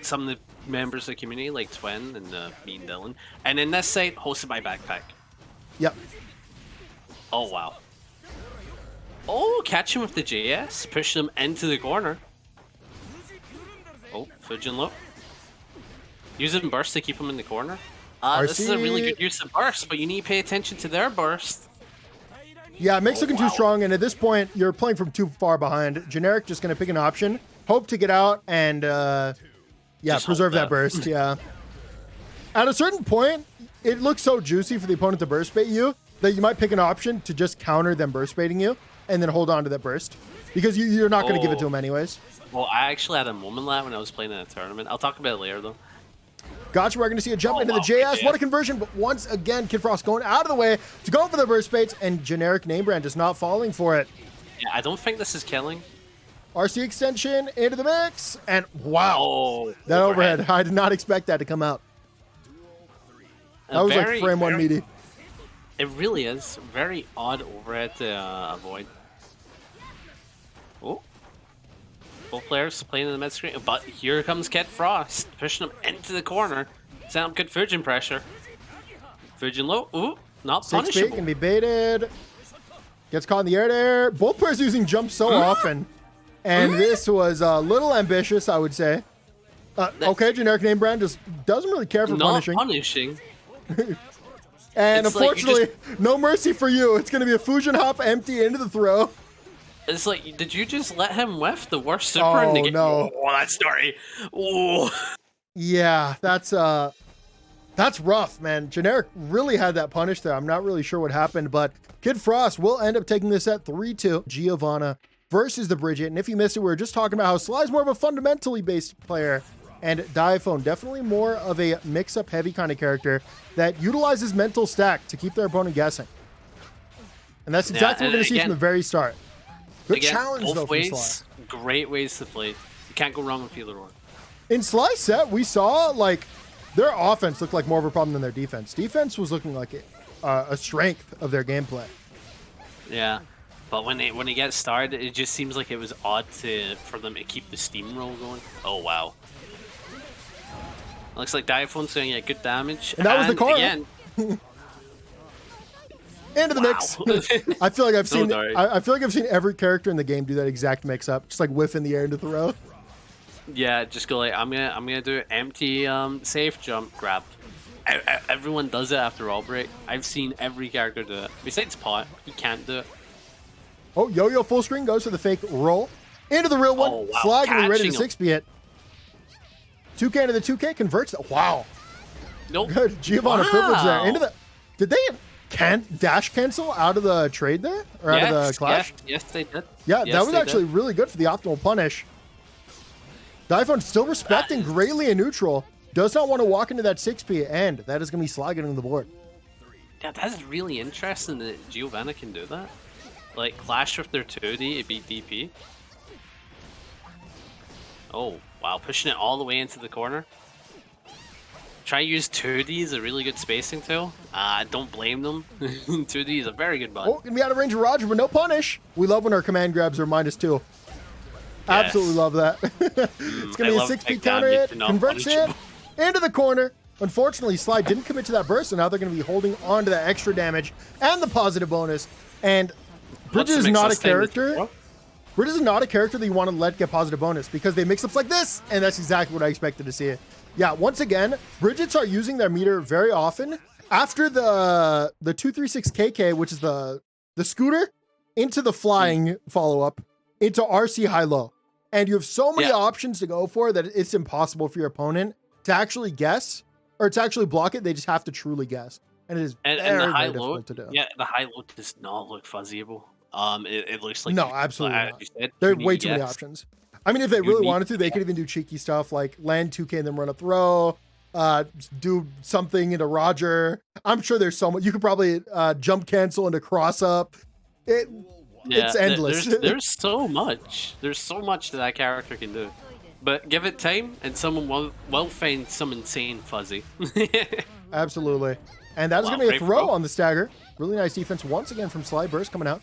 some of the members of the community, like Twin and me and Dylan. And then this site hosted by baccpack. Yep. Oh, wow. Oh, catch him with the JS, push him into the corner. Oh, Fujin low. Using burst to keep him in the corner. This is a really good use of burst, but you need to pay attention to their burst. Yeah, it makes looking too strong, and at this point, you're playing from too far behind. Generic just going to pick an option, hope to get out, and yeah, just preserve that burst, yeah. At a certain point, it looks so juicy for the opponent to burst bait you that you might pick an option to just counter them burst baiting you, and then hold on to that burst, because you're not going to give it to them anyways. Well, I actually had a moment lab when I was playing in a tournament. I'll talk about it later, though. Gotcha, we're going to see a jump into the JS. What a conversion, but once again, KidFrost going out of the way to go for the burst baits, and generic name brand is not falling for it. Yeah, I don't think this is killing. RC extension into the mix, and wow. Oh, that overhead. I did not expect that to come out. That was like frame one meaty. It really is. Very odd overhead to avoid. Oh. Both players playing in the mid screen, but here comes KidFrost, pushing him into the corner. Set up good Fujin pressure. Fujin low. Ooh, not punishable. 6 can be baited. Gets caught in the air there. Both players using jumps so often. And this was a little ambitious, I would say. Okay, generic name brand just doesn't really care for punishing. Not punishing. And it's unfortunately, like no mercy for you. It's going to be a Fujin hop empty into the throw. It's like, did you just let him whiff the worst super in the game? No. Oh, that story. Oh. Yeah, that's rough, man. Generic really had that punish there. I'm not really sure what happened, but KidFrost will end up taking this at 3-2. Giovanna versus the Bridget. And if you missed it, we were just talking about how Sly's more of a fundamentally based player, and Diaphone definitely more of a mix-up heavy kind of character that utilizes mental stack to keep their opponent guessing. And that's exactly what we're going to see from the very start. Good challenge, though, from Sly. Great ways to play. You can't go wrong with either one. In Sly's set, we saw, like, their offense looked like more of a problem than their defense. Defense was looking like a strength of their gameplay. Yeah, but when it gets started, it just seems like it was odd for them to keep the steamroll going. Oh, wow. Looks like Diaphone's doing good damage. And that was the car. Again, into the mix. I feel like I've seen. I feel like I've seen every character in the game do that exact mix-up, just like whiff in the air into throw. Yeah, just go like I'm gonna do empty safe jump grab. Everyone does it after all break. I've seen every character do it. Besides Pot, he can't do it. Oh, Yo-Yo full screen goes to the fake roll into the real one. Oh, wow. Flag and ready to 6B it. 2K to the 2K converts. Wow. Nope. Good Giovanna privilege there. Into the. Did they dash cancel out of the trade there or out of the clash? Yes, they did. Yeah, that was actually really good for the optimal punish. Diaphone still respecting greatly in neutral. Does not want to walk into that 6P, and that is going to be Sly getting the board. Yeah, that's really interesting that Giovanna can do that. Like, clash with their 2D to beat DP. Oh, wow, pushing it all the way into the corner. Try to use 2D as a really good spacing tool. Don't blame them. 2D is a very good button. Oh, going to be out of range of Roger, but no punish. We love when our command grabs are -2. Yes. Absolutely love that. It's going to be a 6P counter hit, converts it into the corner. Unfortunately, Sly didn't commit to that burst, so now they're going to be holding on to that extra damage and the positive bonus. And Bridget is not a character. Bridget is not a character that you want to let get positive bonus because they mix ups like this, and that's exactly what I expected to see. Yeah, once again, Bridgets are using their meter very often. After the 236 KK, which is the scooter, into the flying follow-up, into RC high-low. And you have so many options to go for that it's impossible for your opponent to actually guess or to actually block it. They just have to truly guess. And it is very difficult to do. Yeah, the high-low does not look fuzzyable. It looks like... No, absolutely not. There are way too many options. I mean, if they really wanted to, they could even do cheeky stuff like land 2K and then run a throw, do something into Roger. I'm sure there's so much. You could probably jump cancel into cross up. It's endless. There's so much. There's so much that character can do. But give it time, and someone will find some insane fuzzy. Absolutely. And that is going to be a throw on the stagger. Really nice defense once again from Sly Burst coming out.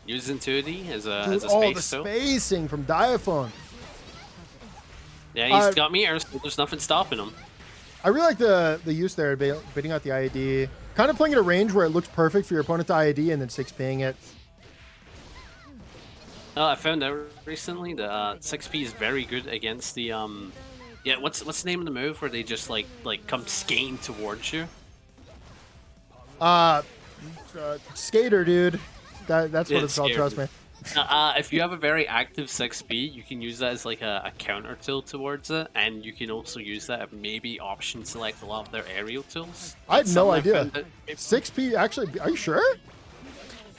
Using 2D as a space. Oh, the spacing from Diaphone. Yeah, he's got meters, so there's nothing stopping him. I really like the use there, baiting out the IED. Kind of playing at a range where it looks perfect for your opponent to IED and then 6Ping it. I found out recently that 6P is very good against the what's the name of the move where they just like come skating towards you? Skater, dude. That's what it's called, trust me. If you have a very active 6P, you can use that as like a counter tool towards it, and you can also use that if maybe option select a lot of their aerial tools. I had no idea. 6P, actually, are you sure?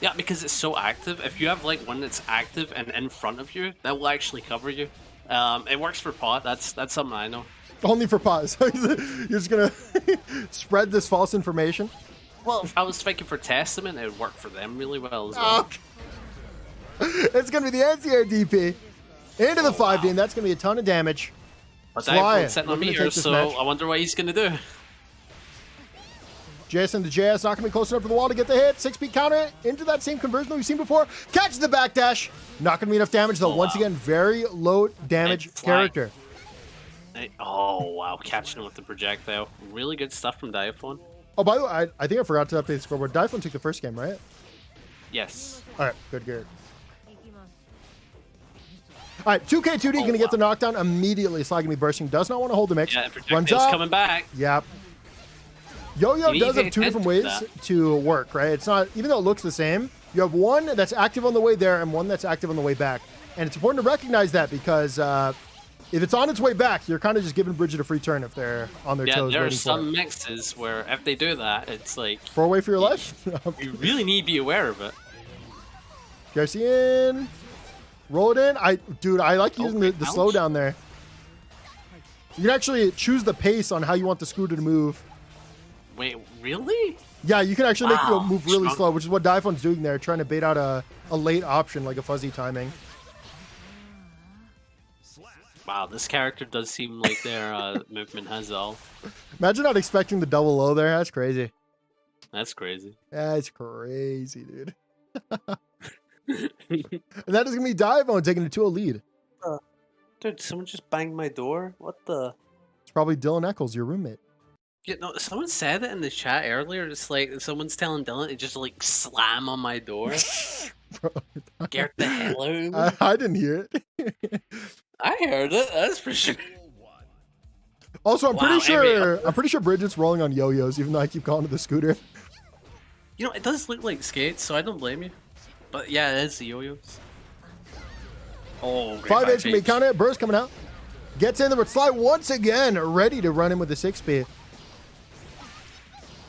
Yeah, because it's so active. If you have like one that's active and in front of you, that will actually cover you. It works for pot. That's something I know. Only for pot. So you're just gonna spread this false information. Well, if I was thinking for Testament, it would work for them really well as well. It's going to be the anti-air DP into the 5D, and that's going to be a ton of damage. But Diaphone's sitting on meters, so I wonder what he's going to do. Jason the JS not going to be close enough to the wall to get the hit. 6P counter into that same conversion that we've seen before. Catches the backdash. Not going to be enough damage, though. Once again, very low damage character. Oh, wow. Catching him with the projectile. Really good stuff from Diaphone. Oh, by the way, I think I forgot to update the scoreboard. Diaphone took the first game, right? Yes. All right, good. All right, 2K2D going to get the knockdown immediately. Sly going to be bursting. Does not want to hold the mix. Yeah, runs up. Coming back. Yep. Yo-Yo does have two different ways to work, right? It's not, even though it looks the same, you have one that's active on the way there and one that's active on the way back. And it's important to recognize that because if it's on its way back, you're kind of just giving Bridget a free turn if they're on their toes. There are some mixes where if they do that, it's like... Throw away for your life? You really need to be aware of it. Garcia in. Roll it in. Dude, I like using the slowdown there. You can actually choose the pace on how you want the scooter to move. Wait, really? Yeah, you can actually make it move really slow, which is what Diaphone's doing there, trying to bait out a late option like a fuzzy timing. Wow, this character does seem like their movement has all. Imagine not expecting the double low there. That's crazy. That's crazy. That's crazy, dude. And that is going to be Diaphone taking the 2-0 lead. Dude, someone just banged my door? What the? It's probably Dylan Eccles, your roommate. Yeah, no, someone said it in the chat earlier. It's like someone's telling Dylan to just like slam on my door. Bro, Get the hell out of me. I didn't hear it. I heard it. That's for sure. Also, I'm pretty sure Bridget's rolling on yo-yos, even though I keep calling it the scooter. You know, it does look like skates, so I don't blame you. But yeah, it is the yo-yos. Oh, 5H can be counted. Burst coming out. Gets in there, but Sly once again ready to run in with the 6P.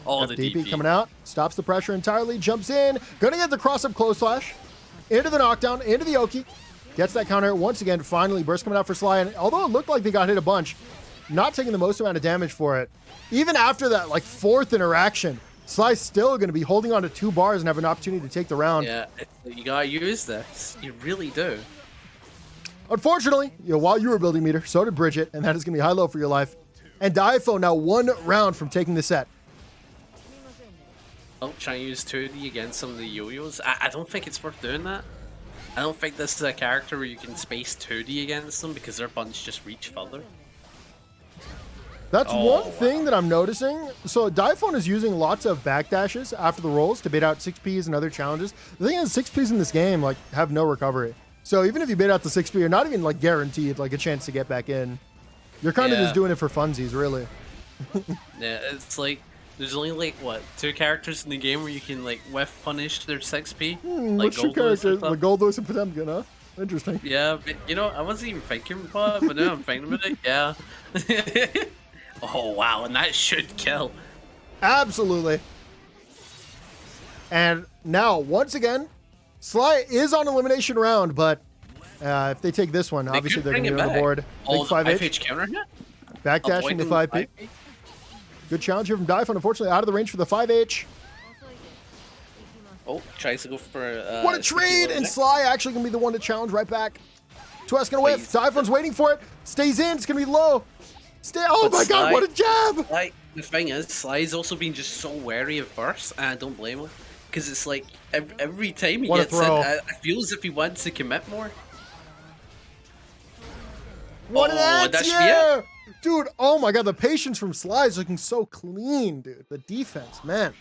Oh, the DP coming out. Stops the pressure entirely. Jumps in. Gonna get the cross-up close slash. Into the knockdown. Into the Oki. Gets that counter once again. Finally, Burst coming out for Sly. And although it looked like they got hit a bunch, not taking the most amount of damage for it. Even after that, like, fourth interaction, Sly's still going to be holding on to 2 bars and have an opportunity to take the round. Yeah, you gotta use this. You really do. Unfortunately, while you were building meter, so did Bridget, and that is going to be high-low for your life. And Diaphone now 1 round from taking the set. Oh, trying to use 2D against some of the yo-yos. I don't think it's worth doing that. I don't think this is a character where you can space 2D against them because their bunch just reach further. That's one thing that I'm noticing. So Diaphone is using lots of backdashes after the rolls to bait out 6Ps and other challenges. The thing is, 6Ps in this game like have no recovery. So even if you bait out the 6P, you're not even like guaranteed like a chance to get back in. You're kind of just doing it for funsies, really. Yeah, it's like there's only like what 2 characters in the game where you can like whiff punish their 6P. Like which 2 characters? Like Goldlewis and Potemkin, huh? Interesting. Yeah, but, you know, I wasn't even thinking about it, but now I'm thinking about it. Yeah. Oh wow, and that should kill. Absolutely. And now, once again, Sly is on elimination round, but if they take this one, obviously they're going to be on the board. Oh, the 5H counter hit? Backdashing the 5P. Good challenge here from Diaphone, unfortunately out of the range for the 5H. Oh, tries to go for what a trade! And Sly actually going to be the one to challenge right back. Twyx going to whiff. Diaphone's waiting for it. Stays in. It's going to be low. Oh my god, what a jab! Like, the thing is, Sly's also been just so wary of bursts, and I don't blame him. Because it's like, every time he gets in, I feel as if he wants to commit more. What an yeah! Dude, oh my god, the patience from Sly is looking so clean, dude. The defense, man.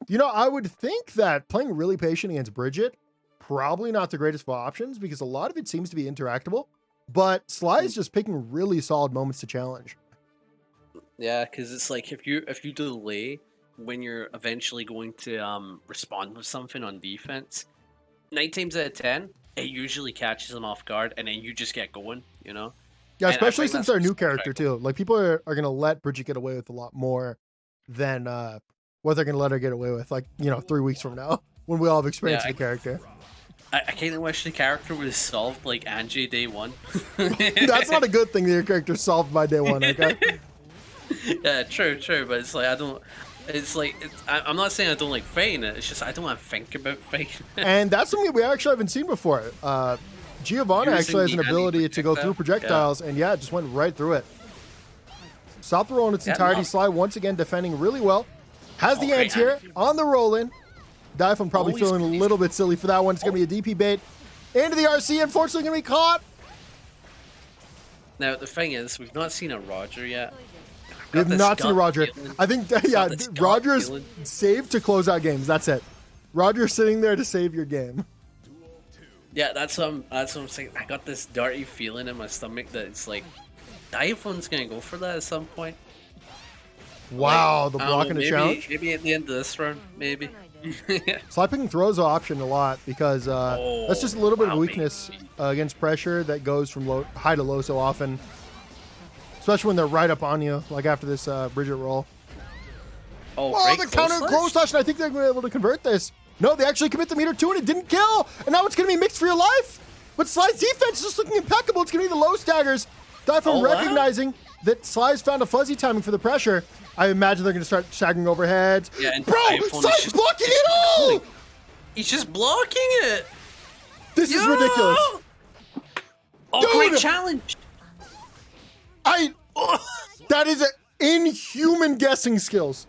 You know, I would think that playing really patient against Bridget, probably not the greatest of options, because a lot of it seems to be interactable. But Sly is just picking really solid moments to challenge. Yeah, because it's like if you delay when you're eventually going to respond with something on defense, 9 times out of 10, it usually catches them off guard, and then you just get going, you know? Yeah, especially since they're a new character too. Like people are going to let Bridget get away with a lot more than what they're going to let her get away with, like, you know, 3 weeks from now when we all have experienced the character. I kind of wish the character was solved like Anji day 1. That's not a good thing that your character's solved by day 1, okay? Yeah, true, but it's like I'm not saying I don't like fighting it, it's just I don't want to think about fighting. And that's something we actually haven't seen before. Giovanna actually has an ability to go through projectiles, and it just went right through it. Stop the roll in its entirety. Sly once again defending really well. Has the anti-air on the roll-in. Diaphone probably feeling a little bit silly for that one. It's going to be a DP bait. Into the RC, unfortunately going to be caught. Now, the thing is, we've not seen a Roger yet. We have not seen a Roger. I think, Roger is saved to close out games. That's it. Roger's sitting there to save your game. Yeah, that's what I'm saying. I got this dirty feeling in my stomach that it's like, Diaphone's going to go for that at some point. Wow, the block and the challenge? Maybe at the end of this round, maybe. Sly picking throws are option a lot because that's just a little bit of weakness against pressure that goes from high to low so often. Especially when they're right up on you, like after this Bridget roll. Oh, the counter close slash, and I think they're going to be able to convert this. No, they actually commit the meter 2 and it didn't kill. And now it's going to be mixed for your life. But Sly's defense is just looking impeccable. It's going to be the low staggers. Diaphone recognizing that Sly's found a fuzzy timing for the pressure. I imagine they're going to start sagging overhead. Yeah, and bro, Sly's blocking it all! He's just blocking it! This is ridiculous. Oh, dude, great challenge! That is inhuman guessing skills.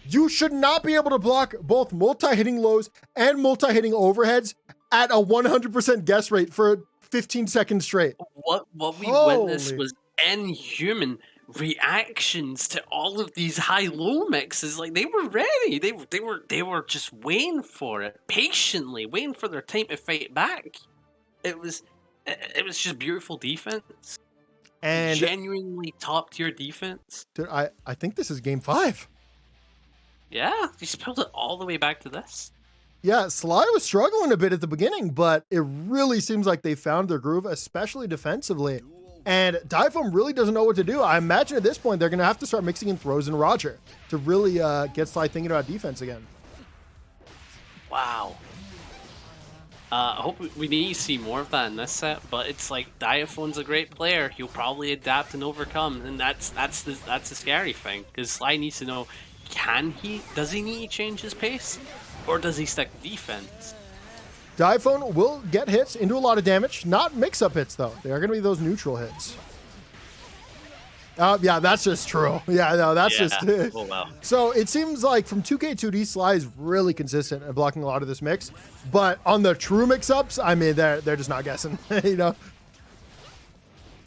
You should not be able to block both multi-hitting lows and multi-hitting overheads at a 100% guess rate for 15 seconds straight. What we witnessed was inhuman reactions to all of these high-low mixes. Like, they were ready. They were just waiting for it, patiently waiting for their time to fight back. It was just beautiful defense. And genuinely top-tier defense. Dude, I think this is game 5. Yeah, you spilled it all the way back to this. Yeah, Sly was struggling a bit at the beginning, but it really seems like they found their groove, especially defensively. And Diaphone really doesn't know what to do. I imagine at this point they're going to have to start mixing in throws and Roger to really get Sly thinking about defense again. Wow. I hope we need to see more of that in this set, but it's like Diaphone's a great player. He'll probably adapt and overcome, and that's the scary thing, because Sly needs to know, does he need to change his pace, or does he stick defense? Diaphone will get hits into a lot of damage, not mix-up hits though. They are going to be those neutral hits. Yeah, that's just true. Yeah, no, that's just... Oh, wow. So it seems like from 2K2D, Sly is really consistent at blocking a lot of this mix. But on the true mix-ups, I mean, they're just not guessing, you know?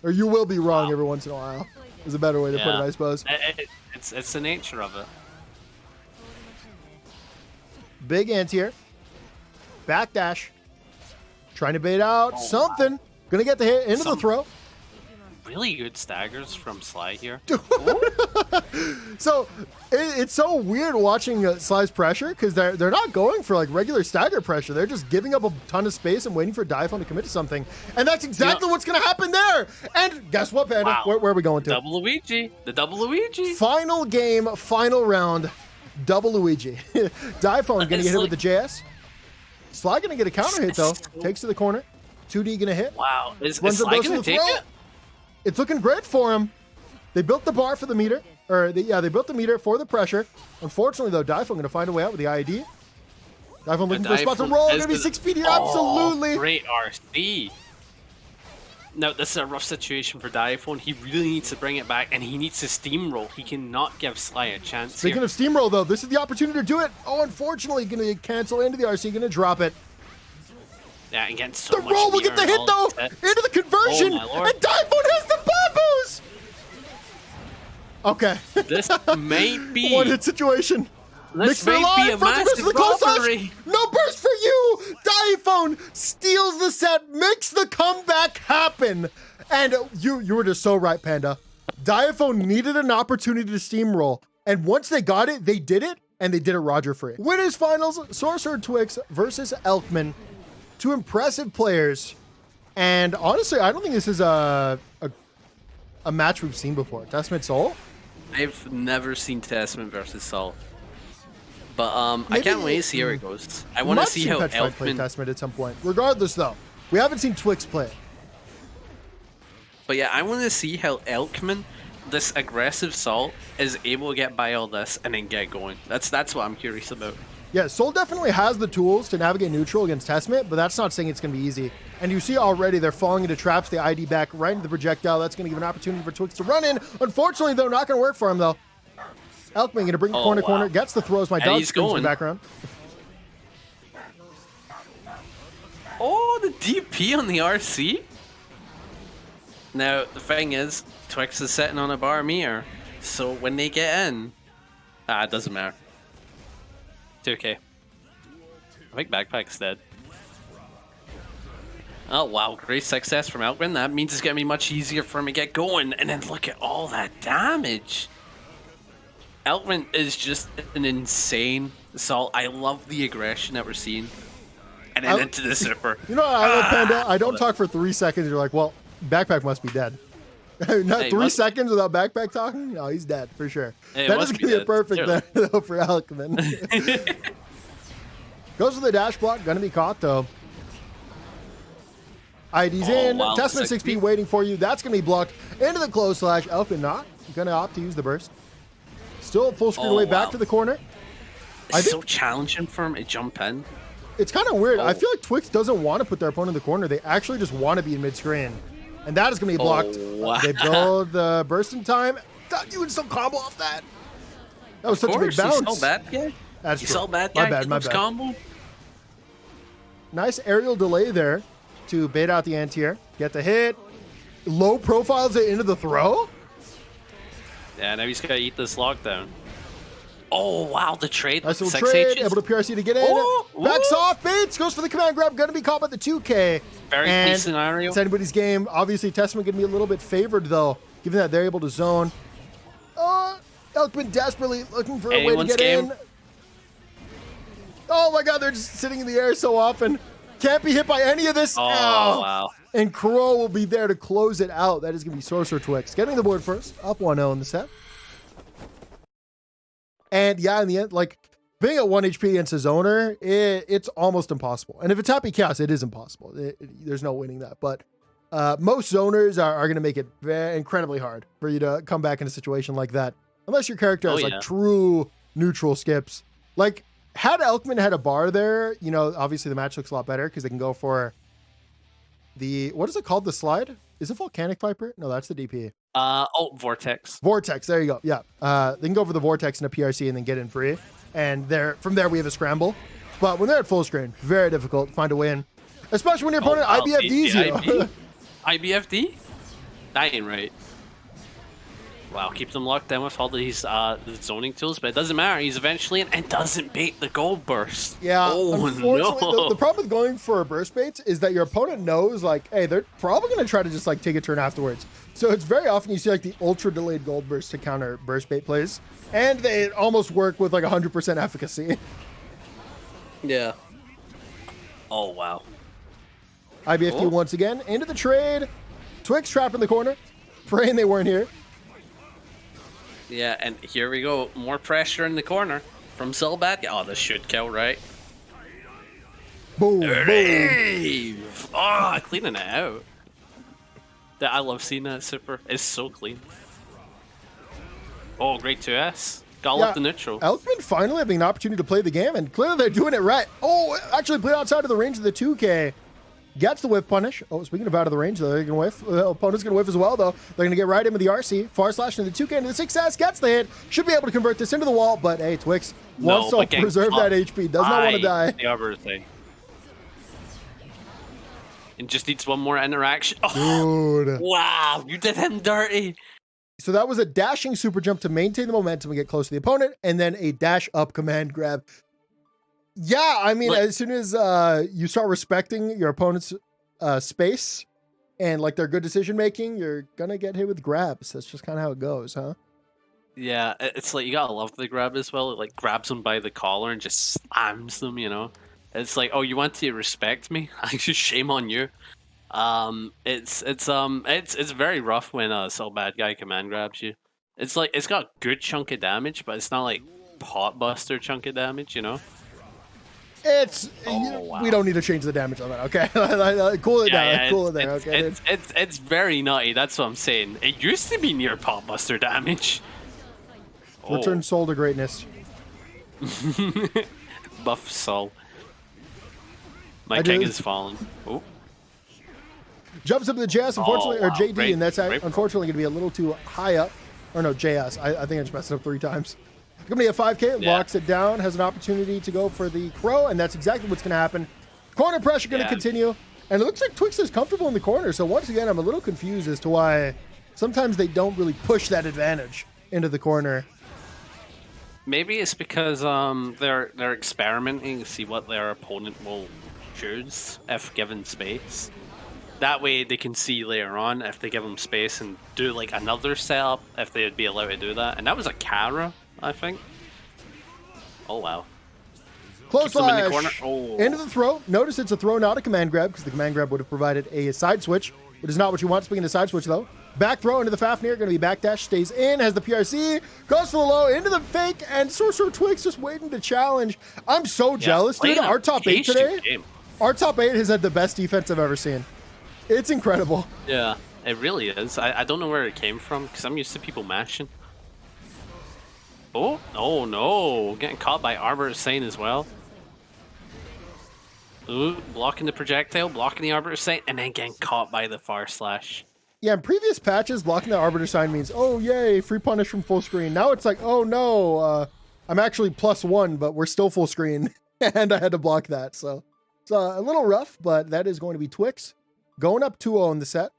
Or you will be wrong every once in a while. is a better way to put it, I suppose. It's the nature of it. Big anti-air. Backdash. Trying to bait out something. Wow. Gonna get the hit into the throw. Really good staggers from Sly here. So it's so weird watching Sly's pressure because they're not going for like regular stagger pressure. They're just giving up a ton of space and waiting for Diaphone to commit to something. And that's exactly what's gonna happen there. And guess what, Panda? Wow. Where are we going to? Double Luigi. The double Luigi. Final game, final round. Double Luigi. Diaphone gonna get hit with the JS. Sly gonna get a counter hit though. Takes to the corner. 2D gonna hit. Wow. Is Sly gonna take it? It's looking great for him. They built the bar for the meter. They built the meter for the pressure. Unfortunately, though, Diaphone going to find a way out with the IED. Diaphone looking for a spot to roll. Going to be 6 feet here. Absolutely. Great RC. Now, this is a rough situation for Diaphone. He really needs to bring it back, and he needs to steamroll. He cannot give Sly a chance. Speaking of steamroll, though, this is the opportunity to do it. Oh, unfortunately, going to cancel into the RC. Going to drop it. Yeah, and getting so the roll will get the hit, though. Into the conversion. And Diaphone has the bamboos. Okay. This might be one hit situation. This might be a massive robbery. No burst for you. Diaphone steals the set, makes the comeback happen. And you were just so right, Panda. Diaphone needed an opportunity to steamroll. And once they got it, they did it. And they did it Roger free. Winners finals, SorcererTwyx versus Elkmin. Two impressive players. And honestly, I don't think this is a match we've seen before. Testament Soul? I've never seen Testament versus Soul. But I can't wait to see how it goes. I want to see how Elkmin play Testament at some point. Regardless, though, we haven't seen Twix play it. But yeah, I want to see how Elkmin, this aggressive Soul, is able to get by all this and then get going. That's what I'm curious about. Yeah, Soul definitely has the tools to navigate neutral against Testament, but that's not saying it's going to be easy. And you see already they're falling into traps, the ID back right into the projectile. That's going to give an opportunity for Twix to run in. Unfortunately, they're not going to work for him, though. Elkmin going to bring the corner, gets the throws. My dog screams in the background. Oh, the DP on the RC? Now, the thing is, Twix is sitting on a bar mirror, so when they get in, it doesn't matter. It's okay. I think baccpack's dead. Oh wow, great success from Elkmin. That means it's going to be much easier for him to get going. And then look at all that damage. Elkmin is just an insane assault. I love the aggression that we're seeing. And then into the zipper. You know what I love, Panda? I don't talk for 3 seconds. You're like, well, baccpack must be dead. Not hey, 3 seconds without baccpack talking? No, he's dead for sure. Hey, that is going to be a perfect there, though, for Elkmin. Goes to the dash block. Going to be caught, though. ID's in. Wow, Testament 6P waiting for you. That's going to be blocked into the close slash. Elkmin not going to opt to use the burst. Still full screen away back to the corner. It's so challenging for him to jump in. It's kind of weird. I feel like Twix doesn't want to put their opponent in the corner. They actually just want to be in mid-screen. And that is going to be blocked. Wow. They build the burst in time. You would still combo off that. That was such a big bounce. You saw bad guy? That's you true. saw bad guy? My bad. Combo? Nice aerial delay there to bait out the anti-air. Get the hit. Low profiles it into the throw. Yeah, now he's got to eat this lockdown. Oh, wow, the trade. Nice little trade. Able to PRC to get in. Backs off. Bates goes for the command grab. Going to be caught by the 2K. Very key scenario. It's anybody's game. Obviously, Testament going to be a little bit favored, though, given that they're able to zone. Elkmin desperately looking for a way to get in. Oh, my God. They're just sitting in the air so often. Can't be hit by any of this. Oh, wow. And Crow will be there to close it out. That is going to be SorcererTwyx getting the board first. Up 1-0 in the set. And yeah, in the end, like being at 1 HP against his owner, it's almost impossible. And if it's Happy Chaos, it is impossible. There's no winning that. But most zoners are going to make it incredibly hard for you to come back in a situation like that. Unless your character has like true neutral skips. Like had Elkmin had a bar there, you know, obviously the match looks a lot better because they can go for the, what is it called? The slide? Is it Volcanic Viper? No, that's the DP. Vortex. Vortex, there you go. Yeah. They can go for the Vortex and a PRC and then get in free. And from there we have a scramble. But when they're at full screen, very difficult to find a win. Especially when your opponent IBFDs you. IBFD? That ain't right. Wow, keep them locked down with all these the zoning tools, but it doesn't matter. He's eventually in and doesn't bait the gold burst. Yeah, oh, unfortunately, no. the problem with going for a burst baits is that your opponent knows, like, hey, they're probably going to try to just, like, take a turn afterwards. So it's very often you see, like, the ultra delayed gold burst to counter burst bait plays, and they almost work with, like, 100% efficacy. Yeah. Oh, wow. IBFQ once again into the trade. Twix trap in the corner, praying they weren't here. Yeah, and here we go. More pressure in the corner from Zolbat. Oh, this should kill, right? Boom, boom. Rave! Oh, cleaning it out. I love seeing that super. It's so clean. Oh, great 2S. Got left the neutral. Elkmin finally having an opportunity to play the game, and clearly they're doing it right. Oh, actually played outside of the range of the 2K. Gets the whiff punish. Oh, speaking of out of the range, though, they're going to whiff. The opponent's going to whiff as well, though. They're going to get right into the RC. Far slash into the 2K into the 6S. Gets the hit. Should be able to convert this into the wall, but hey, Twix wants to preserve that HP. Does not want to die. The other thing. And just needs one more interaction. Oh, dude. Wow, you did him dirty. So that was a dashing super jump to maintain the momentum and get close to the opponent, and then a dash up command grab. Yeah, I mean, as soon as you start respecting your opponent's space and like their good decision making, you're gonna get hit with grabs. That's just kind of how it goes, huh? Yeah, it's like you gotta love the grab as well. It like grabs them by the collar and just slams them. You know, it's like, oh, you want to respect me? Actually, shame on you. It's very rough when a so bad guy command grabs you. It's like it's got a good chunk of damage, but it's not like pot buster chunk of damage. You know. It's we don't need to change the damage on that, okay? Cool it down, yeah, cool it there, okay? It's very nutty. That's what I'm saying. It used to be near potbuster damage. Return soul to greatness. Buff soul. My king is falling. Oh. Jumps up to the JS, unfortunately, or JD, great, and that's unfortunately going to be a little too high up. Or no, JS. I think I just messed it up 3 times. Going to be a 5K, locks it down, has an opportunity to go for the crow, and that's exactly what's going to happen. Corner pressure going to continue, and it looks like Twix is comfortable in the corner, so once again, I'm a little confused as to why sometimes they don't really push that advantage into the corner. Maybe it's because they're experimenting to see what their opponent will choose if given space. That way they can see later on if they give them space and do like another setup if they would be allowed to do that. And that was a Kara, I think. Oh wow. Close slash in the corner. Oh. Into the throw. Notice it's a throw, not a command grab, because the command grab would have provided a side switch, which is not what you want. Speaking of side switch, though. Back throw into the Fafnir, going to be backdash, stays in, has the PRC, goes for the low, into the fake, and SorcererTwyx just waiting to challenge. I'm so jealous, dude. Our top 8 today, our top 8 has had the best defense I've ever seen. It's incredible. Yeah, it really is. I don't know where it came from, because I'm used to people mashing. Oh no, getting caught by Arbor Saint as well. Ooh, blocking the projectile, blocking the Arbiter Saint, and then getting caught by the far slash. Yeah, in previous patches, blocking the Arbiter Sign means, oh yay, free punish from full screen. Now it's like, oh no, I'm actually +1, but we're still full screen, and I had to block that. So it's a little rough, but that is going to be Twix going up 2-0 in the set.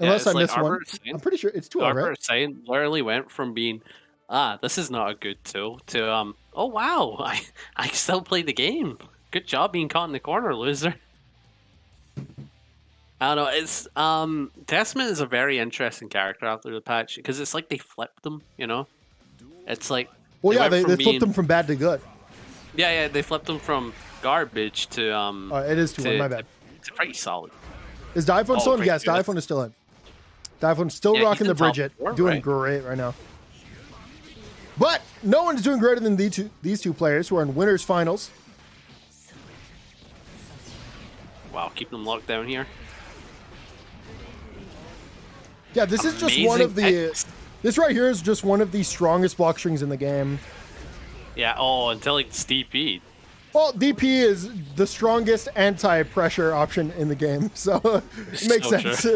Unless I missed one. I'm pretty sure it's 2-0, right? Arbiter Saint literally went from being, this is not a good tool, to, oh wow, I still play the game. Good job being caught in the corner, loser. I don't know, it's, Testament is a very interesting character after the patch, because it's like they flipped them, you know? It's like... Well, yeah, they flipped them from bad to good. Yeah, they flipped them from garbage to, it is 2-1, my bad. It's pretty solid. Is Diaphone still in? Yes, Diaphone is still in. Diaphone's still rocking the Bridget, doing great right now. But no one's doing greater than these two players who are in winners finals. Wow, keep them locked down here. Yeah, this is just one of the... This right here is just one of the strongest block strings in the game. Yeah, until it's DP. Well, DP is the strongest anti-pressure option in the game, so it makes sense.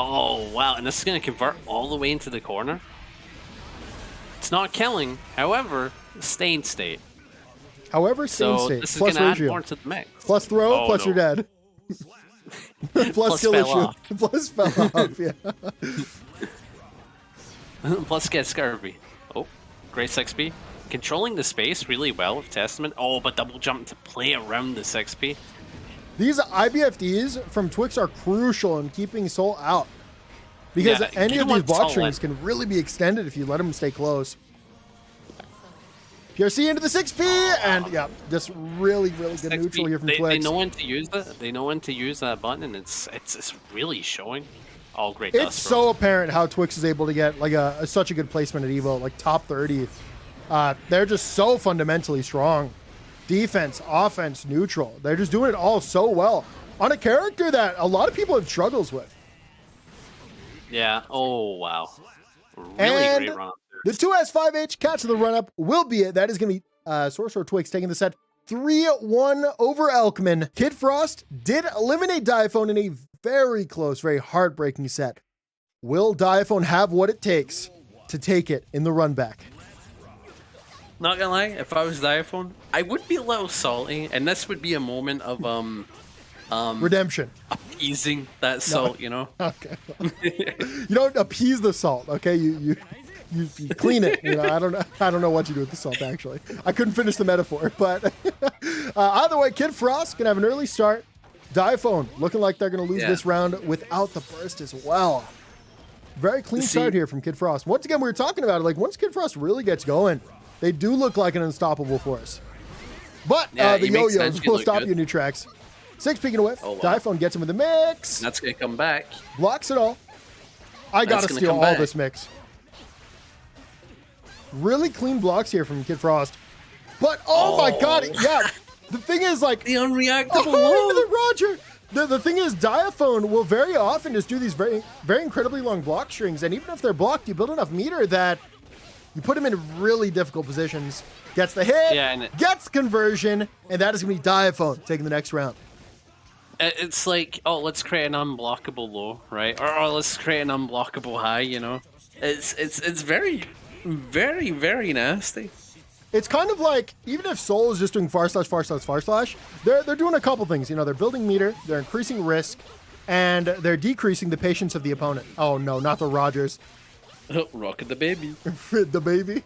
Oh, wow, and this is going to convert all the way into the corner? It's not killing, however, staying state. However, staying state. This is plus going to add ratio. more to the mix. Plus throw, plus you're dead. Plus kill fell issue. off. Plus fell off, yeah. Plus get scurvy. Oh, great 6P. Controlling the space really well with Testament. Oh, but double jump to play around the 6P. These IBFDs from Twix are crucial in keeping Soul out. Because Yeah, any you of don't these want block Soul strings can really be extended if you let them stay close. PRC into the 6P, and yeah, just really, really good 6P, neutral here from they Twix. know when to use it. They know when to use that button, and it's really showing. All great. It's dust so apparent how Twix is able to get like such a good placement at Evo, like top 30. They're just so fundamentally strong. Defense, offense, neutral. They're just doing it all so well on a character that a lot of people have struggles with. Yeah. Oh wow. Really And great run. the 2S5H catch of the run-up will be it. That is going to be SorcererTwyx taking the set 3-1 over Elkmin. KidFrost did eliminate Diaphone in a very close, very heartbreaking set. Will Diaphone have what it takes to take it in the run back? Not gonna lie, if I was Diaphone, I would be a little salty, and this would be a moment of Redemption. appeasing that salt, you know. Okay. You don't appease the salt, okay? You clean it. You know, I don't know what you do with the salt actually. I couldn't finish the metaphor, but either way, KidFrost gonna have an early start. Diaphone looking like they're gonna lose this round without the burst as well. Very clean start here from KidFrost. Once again, we were talking about it. Like once KidFrost really gets going, they do look like an unstoppable force. But the yo-yos will stop you in your tracks. 6 peeking a whiff. Oh, wow. Diaphone gets him with the mix. That's gonna come back. Blocks it all. I gotta steal all this mix. Really clean blocks here from KidFrost. But oh my god, yeah. The thing is like The unreactable the Roger. The thing is Diaphone will very often just do these very incredibly long block strings, and even if they're blocked, you build enough meter that you put him in really difficult positions. Gets the hit, gets conversion, and that is gonna be Diaphone taking the next round. It's like, oh, let's create an unblockable low, right? Or let's create an unblockable high, you know? It's very, very, very nasty. It's kind of like, even if Soul is just doing /////, they're doing a couple things. You know, they're building meter, they're increasing risk, and they're decreasing the patience of the opponent. Oh no, not the Rogers. Rocket the baby. The baby?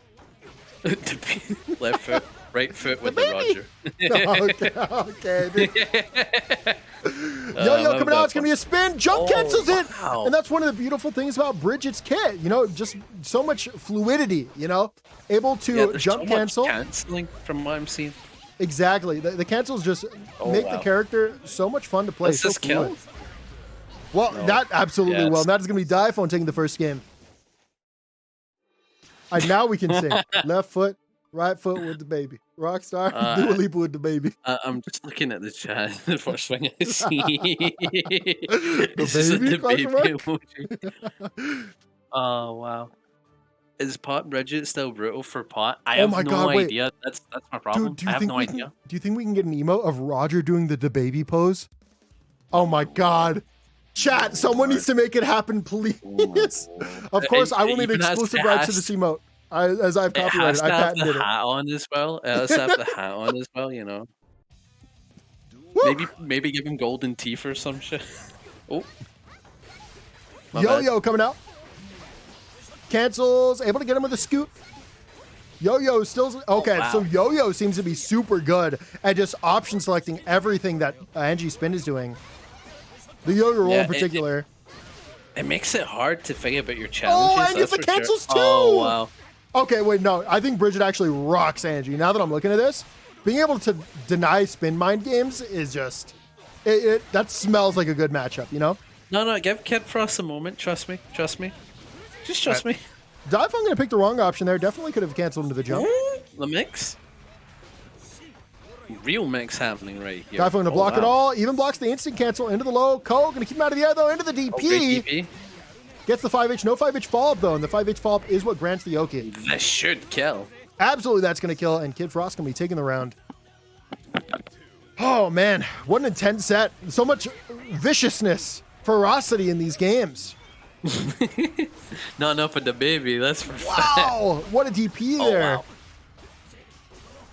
Left foot, right foot with the Roger. Okay. Yo-yo coming out, it's going to be a spin, jump cancels it! And that's one of the beautiful things about Bridget's kit, you know, just so much fluidity, you know? Able to jump cancel. Canceling from what I'm seeing. Exactly. The cancels just make the character so much fun to play. Does this kill? Well, that absolutely will. And that is going to be Diaphone taking the first game. All right, now we can sing. Left foot, right foot with the baby. Rockstar, Dua Lipa with the baby. I'm just looking at the chat. The first thing I see. The baby emoji. Oh, wow. Is Pot Bridget still brutal for Pot? I have no idea. That's my problem. Dude, I have no idea. Do you think we can get an emote of Roger doing the baby pose? Oh my god. Chat, someone needs to make it happen, please. Of course, I will need exclusive rights to this emote. As I've copyrighted, I patented it. It has to have the hat on as well. It has to have the hat on as well, you know. Maybe give him golden teeth or some shit. Oh. Yo-yo coming out. Cancels, able to get him with a scoop. Yo-yo still okay. So Yo-yo seems to be super good at just option selecting everything that Anji Spin is doing. The Yo-yo roll in particular. It makes it hard to figure out your challenges. Oh, and gets the cancels too. Oh wow. Okay, wait, no. I think Bridget actually rocks Anji. Now that I'm looking at this, being able to deny spin mind games is just that smells like a good matchup, you know? No, give KidFrost a moment. Trust me. Just trust me. Diaphone gonna pick the wrong option there. Definitely could have canceled into the jump. The mix. Real mix happening right here. Diaphone gonna block it all. Even blocks the instant cancel into the low. Ko gonna keep him out of the air though. Into the DP. DP. Gets the 5H. No 5H follow-up though. And the 5H follow-up is what grants the Oki. That should kill. Absolutely, that's gonna kill. And KidFrost gonna be taking the round. Oh man, what an intense set. So much viciousness, ferocity in these games. Not enough for the baby. That's for wow. What a DP there. Wow.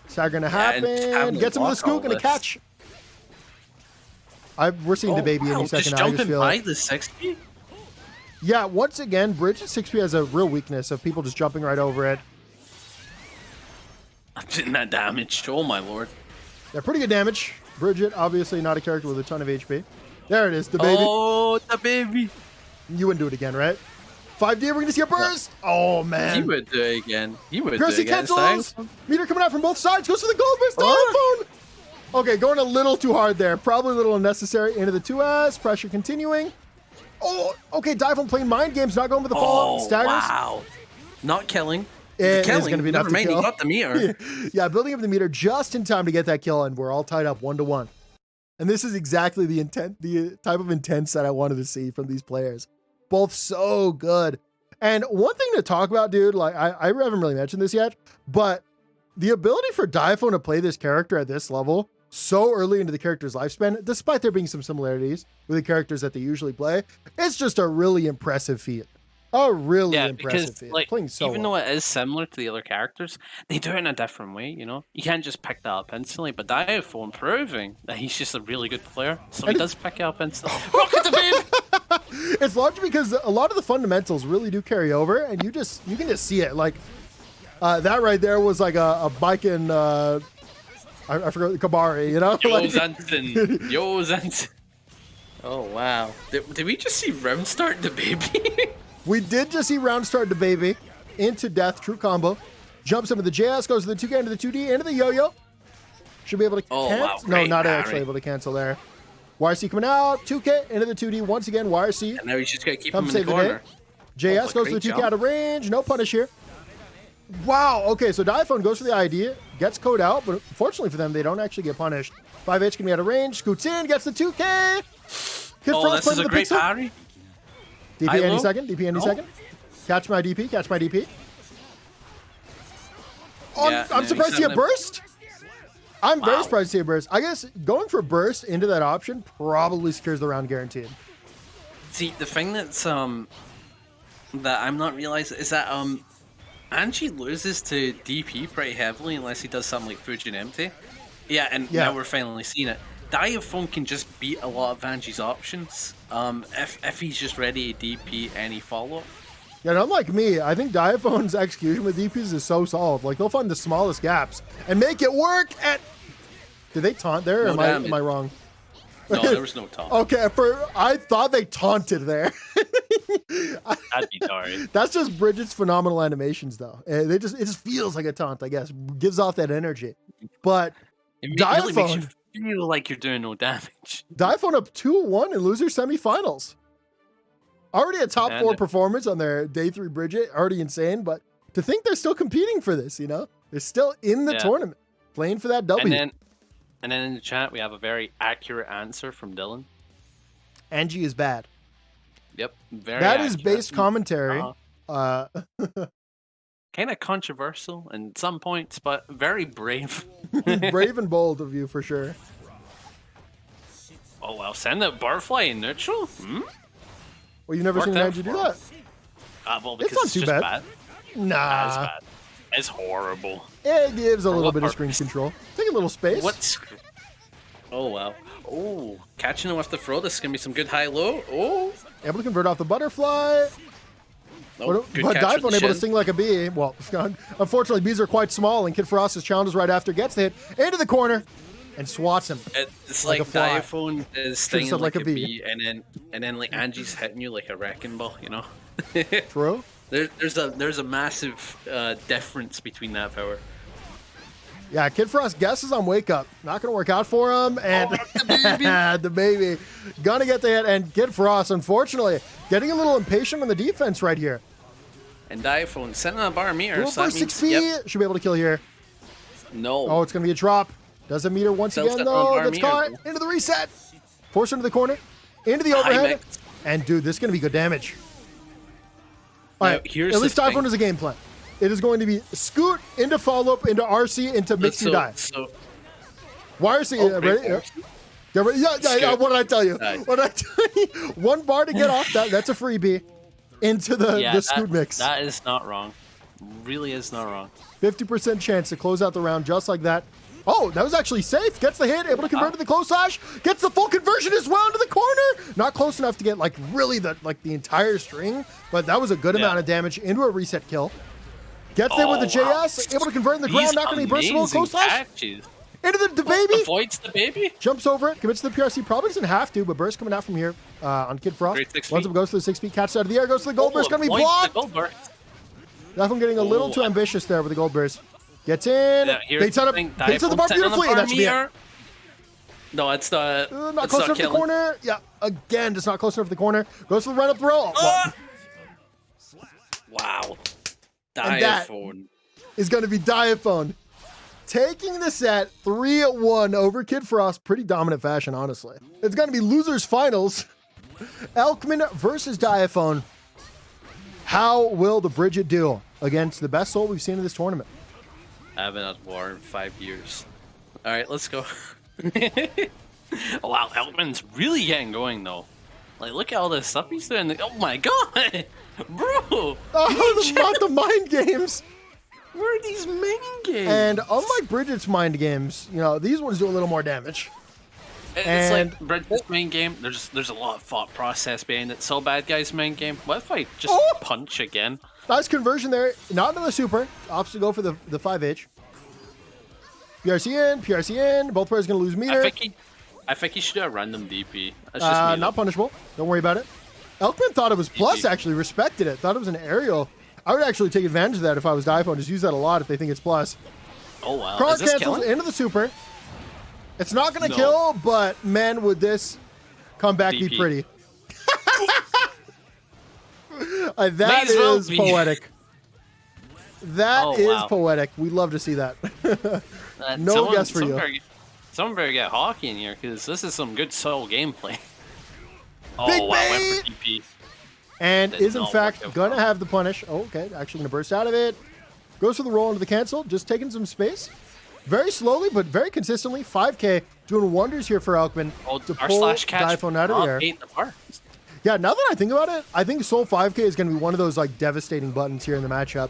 Is that gonna happen? Gets him with the scoop, gonna catch. We're seeing the baby any second. Just I just jumping feel by it. the 6P? Yeah, once again, Bridget 6P has a real weakness of people just jumping right over it. I'm getting that damage. Oh my lord. Yeah, pretty good damage. Bridget, obviously not a character with a ton of HP. There it is, the baby. Oh, the baby. You wouldn't do it again, right? 5D, we're going to see a burst. Oh, man. You would do it again. You would Piercy do it again. cancels. Meter coming out from both sides. Goes for the gold burst. Diaphone. Okay, going a little too hard there. Probably a little unnecessary. Into the 2S. Pressure continuing. Oh, okay. Diaphone playing mind games. Not going with the follow-up. Staggers. Wow. Not killing. It killing. is going to be Never enough to mind, kill. he got the meter. Yeah, building up the meter just in time to get that kill, and we're all tied up 1-1. And this is exactly the type of intense that I wanted to see from these players. Both so good. And one thing to talk about, dude, like I haven't really mentioned this yet, but the ability for Diaphone to play this character at this level so early into the character's lifespan, despite there being some similarities with the characters that they usually play, it's just a really impressive feat. A really impressive feat. Like, Playing so even well. though it is similar to the other characters, they do it in a different way, you know? You can't just pick that up instantly, but Diaphone proving that he's just a really good player, so he does pick it up instantly. Rocket the babe! It's largely because a lot of the fundamentals really do carry over, and you can just see it. Like that right there was like a bike in I forgot Kabari, you know? Yo Zanton. Yo Zanton. Oh wow. Did we just see Rim start the baby? We did just see round start the baby into death, true combo. Jumps into the JS, goes to the 2K, into the 2D, into the yo-yo. Should be able to cancel. Wow, No, not parry. actually able to cancel there. YRC coming out, 2K, into the 2D. Once again, YRC. And now he's just got to keep Come him in save the the corner. day. JS goes to the 2K out of range. No punish here. Wow. Okay, so Diaphone goes for the idea, gets code out, but fortunately for them, they don't actually get punished. 5H can be out of range, scoots in, gets the 2K. Oh, this is a great parry. DP any second. DP any second. Catch my DP. Catch my DP. Oh, Yeah, I'm surprised to see a burst. I'm very Wow. surprised to see a burst. I guess going for burst into that option probably secures the round guaranteed. See, the thing that's that I'm not realizing is that Anji loses to DP pretty heavily unless he does something like Fujin empty. Yeah, and now we're finally seeing it. Diaphone can just beat a lot of Anji's options if he's just ready to DP any follow-up. Yeah, and unlike me, I think Diaphone's execution with DPs is so solid. Like, they'll find the smallest gaps and make it work. And did they taunt there? Or am I wrong? No, there was no taunt. Okay, I thought they taunted there. I'd be sorry. That's just Bridget's phenomenal animations, though. It just feels like a taunt, I guess. Gives off that energy. But It really makes you Diaphone, feel like you're doing no damage. Diaphone up 2-1 in loser semifinals. Already a top 4 performance on their day 3 Bridget. Already insane, but to think they're still competing for this, you know? They're still in the tournament, playing for that W. And then in the chat, we have a very accurate answer from Dylan. Anji is bad. Yep, very That accurate. is based commentary. Kind of controversial in some points, but very brave. Brave and bold of you, for sure. Oh, well, send that barfly in neutral? Hmm? Well, you've never Worked seen an out Anji do for that? Well, because not it's too just bad. bad. It's Nah. bad. It's horrible. It gives a little what bit of screen purpose? control. Take a little space. What's... Oh, wow. Oh, catching him with the throw. This is going to be some good high-low. Oh. Able to convert off the butterfly. Oh, good But catch with Diaphone the able to shin. sting like a bee. Well, unfortunately, bees are quite small, and KidFrost's challenges right after gets the hit into the corner and swats him. It's like like a fly. Diaphone is Should've stinging said like a bee, and then like Anji's hitting you like a wrecking ball, you know? True. There's a massive difference between that power. Yeah, KidFrost guesses on wake up. Not going to work out for him. And the baby gonna get the hit. And KidFrost, unfortunately, getting a little impatient on the defense right here. And Diaphone sending a bar meter. Little So for that means, 6P. Should be able to kill here. No. Oh, it's going to be a drop. Does a meter once Still again, sitting on though. bar Gets meter, caught. though. Into the reset. Forced into the corner. Into the High overhead. mix. And, dude, this is going to be good damage. All Now, right, here's at the least Diaphone thing. is a game plan. It is going to be scoot into follow-up, into RC, into mix and dive. So, YRC, great ready? force. Yeah, ready? Yeah, Scoot. what did I tell you? Nice. What did I tell you? 1 bar to get off that. That's a freebie. Into the scoot mix. That is not wrong. Really is not wrong. 50% chance to close out the round just like that. Oh, that was actually safe. Gets the hit, able to convert to the close slash. Gets the full conversion as well into the corner. Not close enough to get like really the entire string, but that was a good amount of damage into a reset kill. Gets there with the JS, able to convert in the ground. Not going to be burstable. Close slash. Into the baby. Avoids the baby. Jumps over it. Commits to the PRC. Probably doesn't have to, but burst coming out from here on KidFrost. Once it goes to the 6 feet, catches out of the air, goes to the gold burst. Going to be blocked. Definitely getting a little too ambitious there with the gold burst. Gets in. Baits out baits out the bar beautifully. And that should be it. No, it's not. Not close enough to the corner. Yeah, again, just not close enough to the corner. Goes to the run up the roll. Wow. Diaphone. Is going to be Diaphone. Taking the set 3-1 over KidFrost. Pretty dominant fashion, honestly. It's going to be losers finals. Elkmin versus Diaphone. How will the Bridget do against the best soul we've seen in this tournament? I haven't had war in 5 years. All right, let's go. Wow, Elkman's really getting going, though. Like, look at all this stuff he's doing. Oh, my God. Bro. Oh, the mind games. Where are these mind games? And unlike Bridget's mind games, you know, these ones do a little more damage. It's like Bridget's main game. There's a lot of thought process behind it. So bad guy's main game. What if I just punch again? Nice conversion there. Not into the super. Opts to go for the 5H. PRC in, PRC in. Both players going to lose meter. I think he should do a random DP. That's just me, not punishable. Don't worry about it. Elkmin thought it was plus, actually. Respected it. Thought it was an aerial. I would actually take advantage of that if I was Diaphone. Just use that a lot if they think it's plus. Oh, wow. Cross cancels into the super. It's not going to kill, but man, would this comeback be pretty. That is poetic. That is poetic. We love to see that. No guess for you. Someone better get hockey in here, because this is some good soul gameplay. Big wow, went for DP. And is in fact going to have the punish. Oh, okay, actually going to burst out of it. Goes for the roll into the cancel, just taking some space. Very slowly, but very consistently. 5K doing wonders here for Elkmin to pull Diaphone out of the air. Yeah, now that I think about it, I think Soul 5K is going to be one of those like devastating buttons here in the matchup.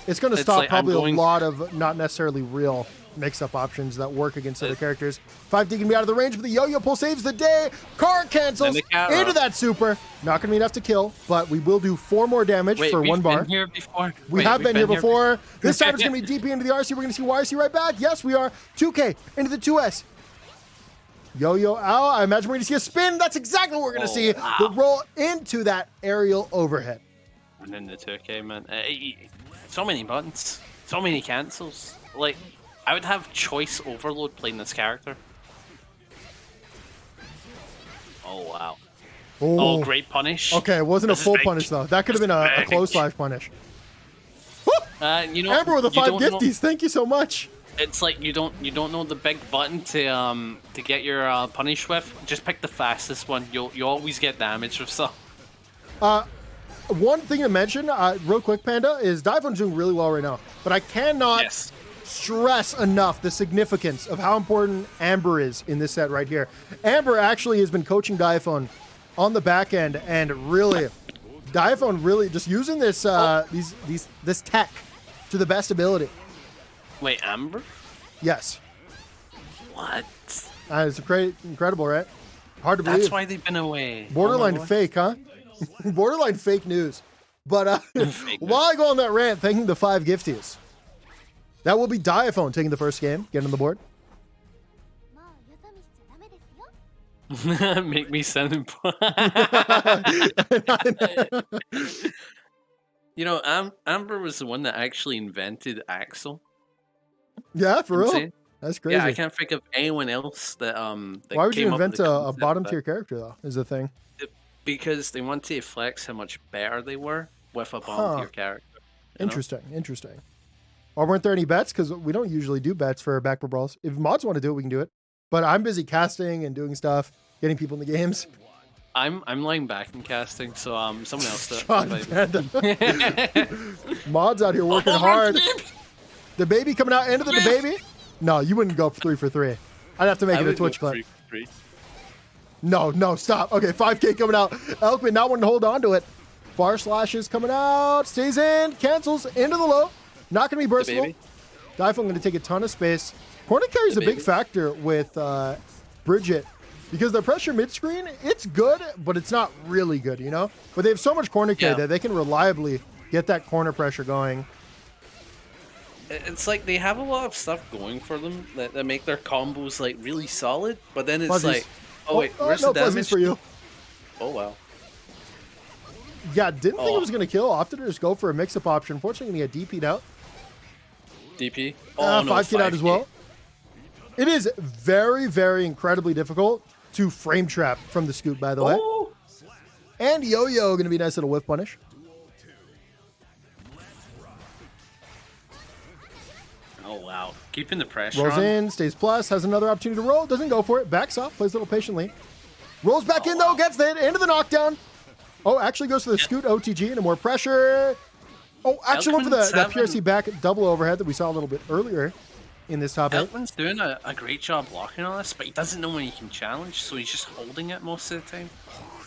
It's going to stop like, probably a lot of not necessarily real mix-up options that work against other characters. 5D can be out of the range, but the yo-yo pull saves the day. Car cancels into that super. Not going to be enough to kill, but we will do 4 more damage for 1 bar. Been here before. We have been here before. This time it's going to be DP into the RC. We're going to see YRC right back. Yes, we are. 2K into the 2S. Yo-yo out. I imagine we're going to see a spin. That's exactly what we're going to see. Wow. The roll into that aerial overhead. And then the 2K, man. So many buttons. So many cancels. Like, I would have choice overload playing this character. Oh, wow. Oh, great punish. Okay, it wasn't a full punish, though. That could have been a close slash punish. You know, Amber with the 5 gifties. Thank you so much. It's like you don't know the big button to get your punish with. Just pick the fastest one. You always get damage with stuff. One thing to mention, real quick, Panda, is Diaphone's doing really well right now. But I cannot stress enough the significance of how important Amber is in this set right here. Amber actually has been coaching Diaphone on the back end, and really, Diaphone really just using this this tech to the best ability. Wait, Amber? Yes. What? It's incredible, right? Hard to believe. That's why they've been away. Borderline fake, huh? Borderline fake news. But while I go on that rant, thanking the 5 gifties. That will be Diaphone taking the first game, getting on the board. Make me send him. You know, Amber was the one that actually invented Axel. Yeah, for real. That's crazy. Yeah, I can't think of anyone else that Why would you invent a bottom tier character though? Is the thing. Because they wanted to flex how much better they were with a bottom tier character. Interesting. Or weren't there any bets? Because we don't usually do bets for baccpaBrawls. If mods want to do it, we can do it. But I'm busy casting and doing stuff, getting people in the games. I'm lying back and casting, so someone else does. Mods out here working hard. The baby coming out into the baby. No, you wouldn't go 3 for 3. I'd have to make it a Twitch clip. 3 for 3. No, stop. Okay, 5K coming out. Elkmin not wanting to hold on to it. Far slashes coming out. Stays in. Cancels into the low. Not going to be burstable. Diaphone going to take a ton of space. Corner carry is a big factor with Bridget because the pressure mid-screen, it's good, but it's not really good, you know? But they have so much corner carry that they can reliably get that corner pressure going. It's like they have a lot of stuff going for them that make their combos like really solid, but then it's like, oh wait, where's the damage for you? Oh wow. Yeah, didn't think it was gonna kill. Opted to just go for a mix-up option. Unfortunately, gonna get DP'd out. DP? Oh no, 5K out as well. It is very, very incredibly difficult to frame trap from the scoop, by the way. And Yo-Yo gonna be a nice little whiff punish. Oh wow, keeping the pressure Rolls on. in, stays plus, has another opportunity to roll, doesn't go for it, backs off, plays a little patiently. Rolls back in though, gets the hit, into the knockdown. Oh, actually goes for the scoot OTG into more pressure. Oh, actually went for that PRC back double overhead that we saw a little bit earlier in this top 8. Elkmin's doing a great job blocking on this, but he doesn't know when he can challenge, so he's just holding it most of the time.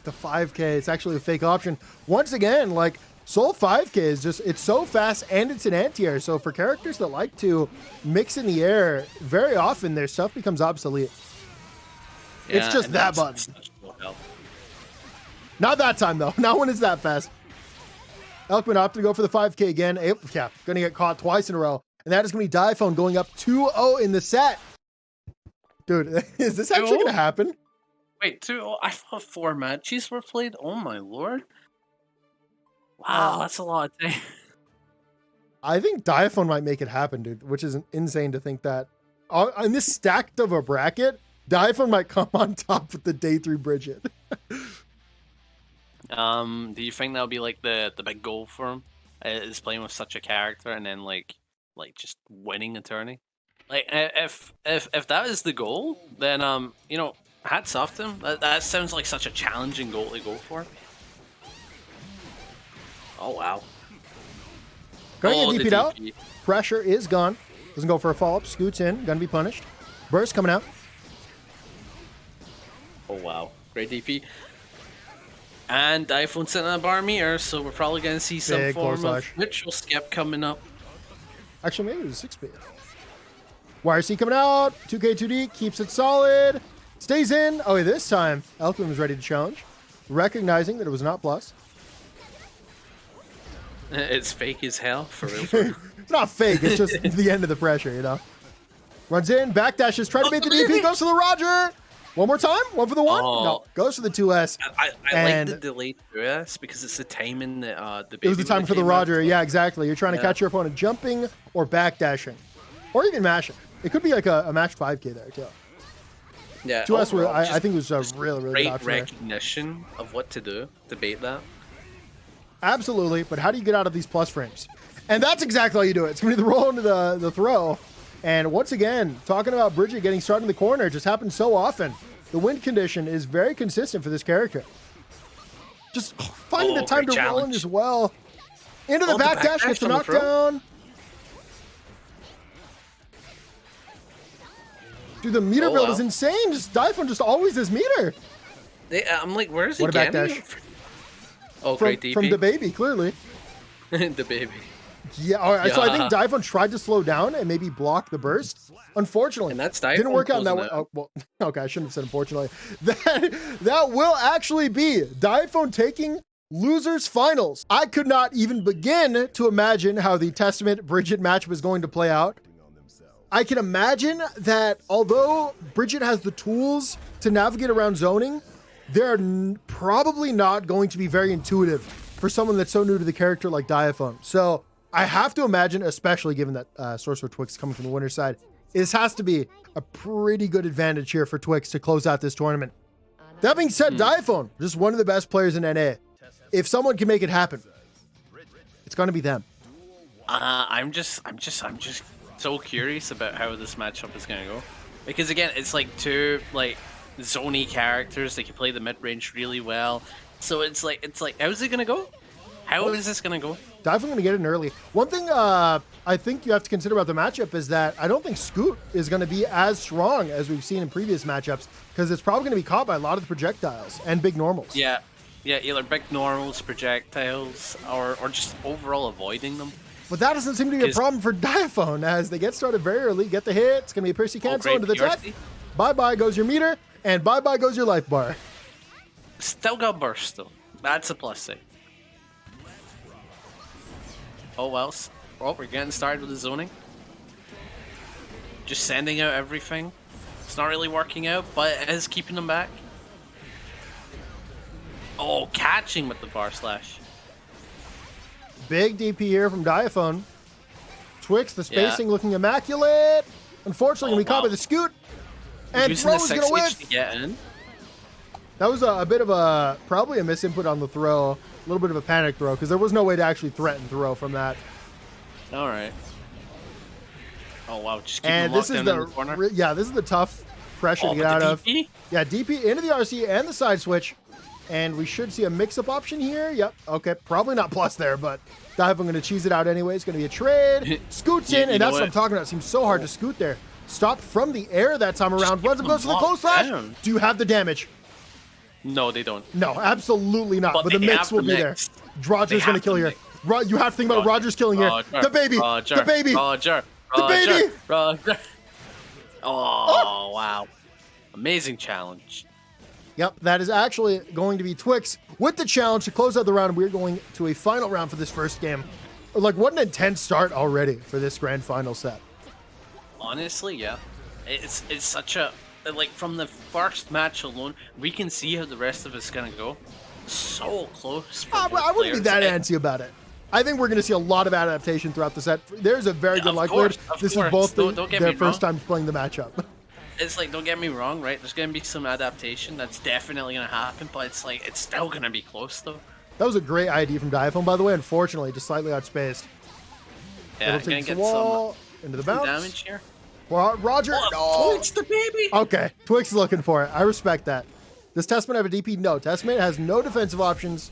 The 5K, it's actually a fake option. Once again, like, Soul 5K is just, it's so fast and it's an anti-air. So for characters that like to mix in the air, very often their stuff becomes obsolete. Yeah, it's just that button. Not that time though. Not when it's that fast. Elkmin opted to go for the 5K again. Yeah, gonna get caught twice in a row. And that is gonna be Diaphone going up 2-0 in the set. Dude, is this actually gonna happen? Wait, 2-0? I thought 4 matches were played. Oh my lord. Wow, that's a lot of time. I think Diaphone might make it happen, dude, which is insane to think that. On this stacked of a bracket, Diaphone might come on top with the day 3 Bridget. Do you think that'll be like the big goal for him? Is playing with such a character and then like just winning a tourney? Like if that is the goal, then you know, hats off to him. That sounds like such a challenging goal to go for. Oh wow. Going to DP'd out. Pressure is gone. Doesn't go for a follow-up. Scoots in. Gonna be punished. Burst coming out. Oh wow. Great DP. And Diaphone sitting on a bar mirror, so we're probably gonna see some form of ritual skip coming up. Actually, maybe it was 6-bit. YRC coming out. 2K 2D keeps it solid. Stays in. Oh, this time Elkmin was ready to challenge, recognizing that it was not plus. It's fake as hell, for real. It's not fake, it's just the end of the pressure, you know? Runs in, backdashes, try to bait the DP, goes to the Roger! One more time? One for the 1? No, goes for the 2S. I like the delayed 2S because it's the timing that the baby. It was the time for the Roger, yeah, exactly. You're trying to catch your opponent jumping or backdashing. Or even mashing. It could be like a match 5K there, too. Yeah, 2S, I think it was a really, really good option. Great recognition of what to do to bait that. Absolutely, but how do you get out of these plus frames? And that's exactly how you do it. It's going to be the roll into the throw. And once again, talking about Bridget getting started in the corner, it just happens so often. The wind condition is very consistent for this character. Just finding the time to roll in as well. Into the backdash, gets the knockdown. Dude, the meter build is insane. Just Diaphone just always this meter. I'm like, where's he getting it? Oh, great DP. From the baby, clearly. The baby. Yeah, all right. Yeah. So I think Diaphone tried to slow down and maybe block the burst. Unfortunately, and that's Diaphone didn't work out in that way. Oh, well, okay, I shouldn't have said unfortunately. That will actually be Diaphone taking losers finals. I could not even begin to imagine how the Testament Bridget match was going to play out. I can imagine that although Bridget has the tools to navigate around zoning, they're probably not going to be very intuitive for someone that's so new to the character like Diaphone. So I have to imagine, especially given that SorcererTwyx coming from the winner's side, this has to be a pretty good advantage here for Twix to close out this tournament. That being said, Diaphone, just one of the best players in NA. If someone can make it happen, it's going to be them. I'm just so curious about how this matchup is going to go, because again, it's like two zony characters. They can play the mid range really well. So it's like, how's it gonna go? How is this gonna go? Diaphone gonna get it in early. One thing I think you have to consider about the matchup is that I don't think Scoot is gonna be as strong as we've seen in previous matchups, because it's probably gonna be caught by a lot of the projectiles and big normals. Yeah, either big normals, projectiles, or just overall avoiding them. But that doesn't seem to be a problem for Diaphone as they get started very early, get the hit. It's going to be a Piercy cancel into the tech. Bye-bye goes your meter, and bye-bye goes your life bar. Still got burst, though. That's a plus thing. Oh, well. Oh, we're getting started with the zoning. Just sending out everything. It's not really working out, but it is keeping them back. Oh, catching with the bar slash. Big DP here from Diaphone. Twix, the spacing looking immaculate. Unfortunately, we caught by the scoot. And Throw is going to whiff. Get in. That was a bit of probably a misinput on the throw. A little bit of a panic throw because there was no way to actually threaten throw from that. All right. Oh, wow. Just keep and this is the corner. Yeah, this is the tough pressure to get out of. Yeah, DP into the RC and the side switch. And we should see a mix-up option here. Yep. Okay. Probably not plus there, but Dive, I'm going to cheese it out anyway. It's going to be a trade. Scoots in, and that's what I'm talking about. It seems so hard to scoot there. Stopped from the air that time around. Runs up, goes for the close slash. Do you have the damage? No, they don't. No, absolutely not. But the mix will be there. Roger's going to kill here. You have to think about Roger's killing here. The baby. The baby. Roger. The baby. Roger. Oh, wow. Amazing challenge. Yep, that is actually going to be Twix with the challenge to close out the round. We're going to a final round for this first game. Like, what an intense start already for this grand final set. Honestly, yeah. It's such a... Like, from the first match alone, we can see how the rest of it's going to go. So close. I wouldn't be that antsy about it. I think we're going to see a lot of adaptation throughout the set. There's a very good likelihood this is both their first time playing the matchup. It's like, don't get me wrong, right? There's going to be some adaptation. That's definitely going to happen, but it's like, it's still going to be close, though. That was a great idea from Diaphone, by the way. Unfortunately, just slightly outspaced. Yeah, it'll take the wall into the bounce. Damage here. Well, Roger. Oh, Twix the baby. Okay, Twix is looking for it. I respect that. Does Testament have a DP? No, Testament has no defensive options.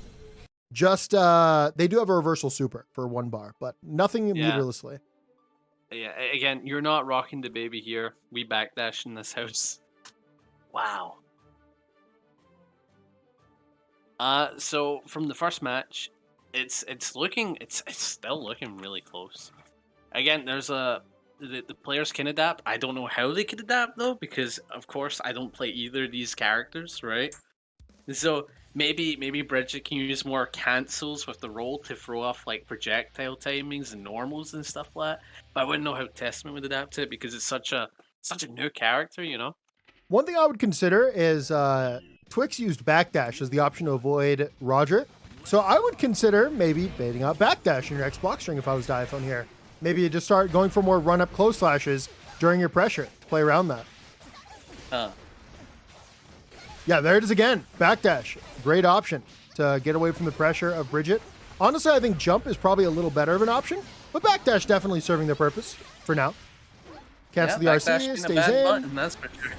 Just, they do have a reversal super for 1 bar, but nothing meterlessly. Yeah, again, you're not rocking the baby here. We backdash in this house. Wow. So from the first match, it's still looking really close. Again, there's the players can adapt. I don't know how they could adapt though, because of course I don't play either of these characters, right? So maybe Bridget can use more cancels with the roll to throw off like projectile timings and normals and stuff like that. But I wouldn't know how Testament would adapt to it because it's such a new character, you know. One thing I would consider is Twix used backdash as the option to avoid Roger. So I would consider maybe baiting out backdash in your X block string if I was Diaphone here. Maybe you just start going for more run-up close slashes during your pressure to play around that. Yeah, there it is again. Backdash. Great option to get away from the pressure of Bridget. Honestly, I think jump is probably a little better of an option, but backdash definitely serving their purpose for now. Cancel the RC, stays in. Button, that's for sure.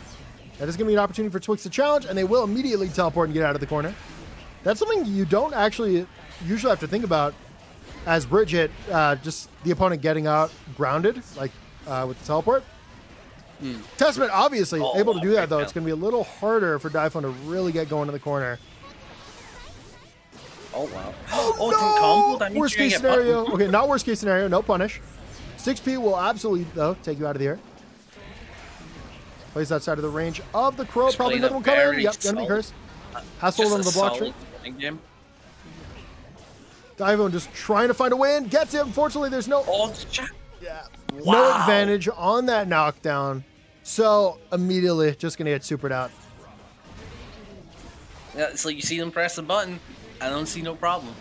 That is going to be an opportunity for Twix to challenge, and they will immediately teleport and get out of the corner. That's something you don't actually usually have to think about as Bridget, just the opponent getting out grounded, like with the teleport. Testament obviously able to do that, though. It's going to be a little harder for Diaphone to really get going in the corner. Oh, wow. Oh, no! Combo? Worst case scenario. Okay, not worst case scenario. No punish. 6P will absolutely, though, take you out of the air. Plays outside of the range of the Crow. Probably another one coming. Yep, going to be cursed. Has to hold on to the block tree. Diaphone just trying to find a win. Gets it. Unfortunately, there's no... Wow. No advantage on that knockdown. So, immediately, just going to get supered out. Yeah, it's like you see them press the button. I don't see no problem.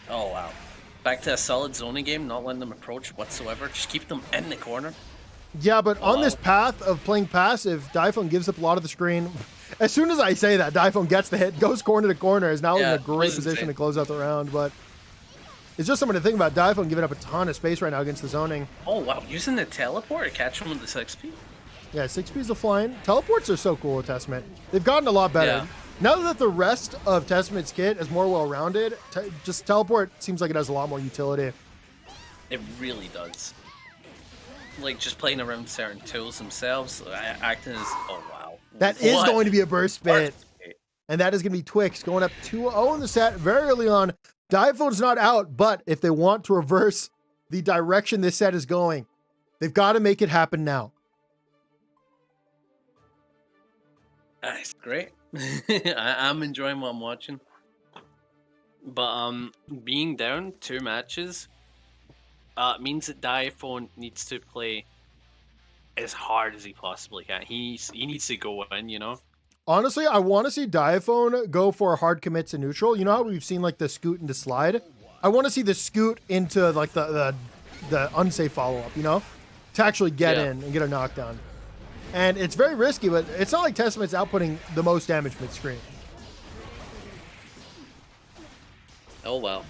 Oh, wow. Back to a solid zoning game, not letting them approach whatsoever. Just keep them in the corner. Yeah, but on this path of playing passive, Diaphone gives up a lot of the screen. As soon as I say that, Diaphone gets the hit, goes corner to corner, is now in a great position to close out the round. But it's just something to think about. Diaphone giving up a ton of space right now against the zoning. Oh, wow. Using the teleport to catch him with the 6P? Yeah, 6P is the flying. Teleports are so cool with Testament. They've gotten a lot better. Yeah. Now that the rest of Testament's kit is more well-rounded, just teleport seems like it has a lot more utility. It really does. Like, just playing around certain tools themselves, acting as... Oh, wow. That is going to be a burst bait. And that is going to be Twix going up 2-0 in the set very early on. Diaphone's not out, but if they want to reverse the direction this set is going. They've got to make it happen now. That's great. I'm enjoying what I'm watching. But being down 2 matches means that Diaphone needs to play as hard as he possibly can. He needs to go in, you know? Honestly, I want to see Diaphone go for hard commits in neutral. You know how we've seen like the scoot into slide? I want to see the scoot into like the unsafe follow-up, you know? To actually get in and get a knockdown. And it's very risky, but it's not like Testament's outputting the most damage mid-screen. Oh, well.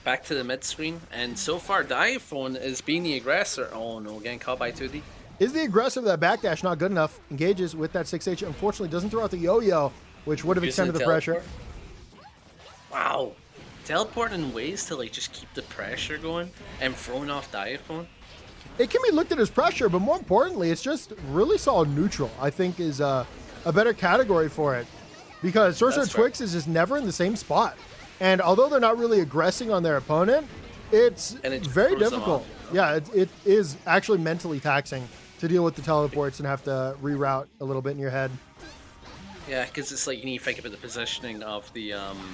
Back to the mid-screen, and so far Diaphone is being the aggressor. Oh no, getting caught by 2D. Is the aggressor of that backdash not good enough? Engages with that 6H. Unfortunately, doesn't throw out the yo-yo, which would have extended the pressure. Wow. Teleporting in ways to like just keep the pressure going and throwing off Diaphone. It can be looked at as pressure, but more importantly, it's just really solid neutral, I think is a better category for it. Because SorcererTwyx is just never in the same spot. And although they're not really aggressing on their opponent, it's very difficult. Yeah, it is actually mentally taxing to deal with the teleports and have to reroute a little bit in your head. Yeah, because it's like you need to think about the positioning of the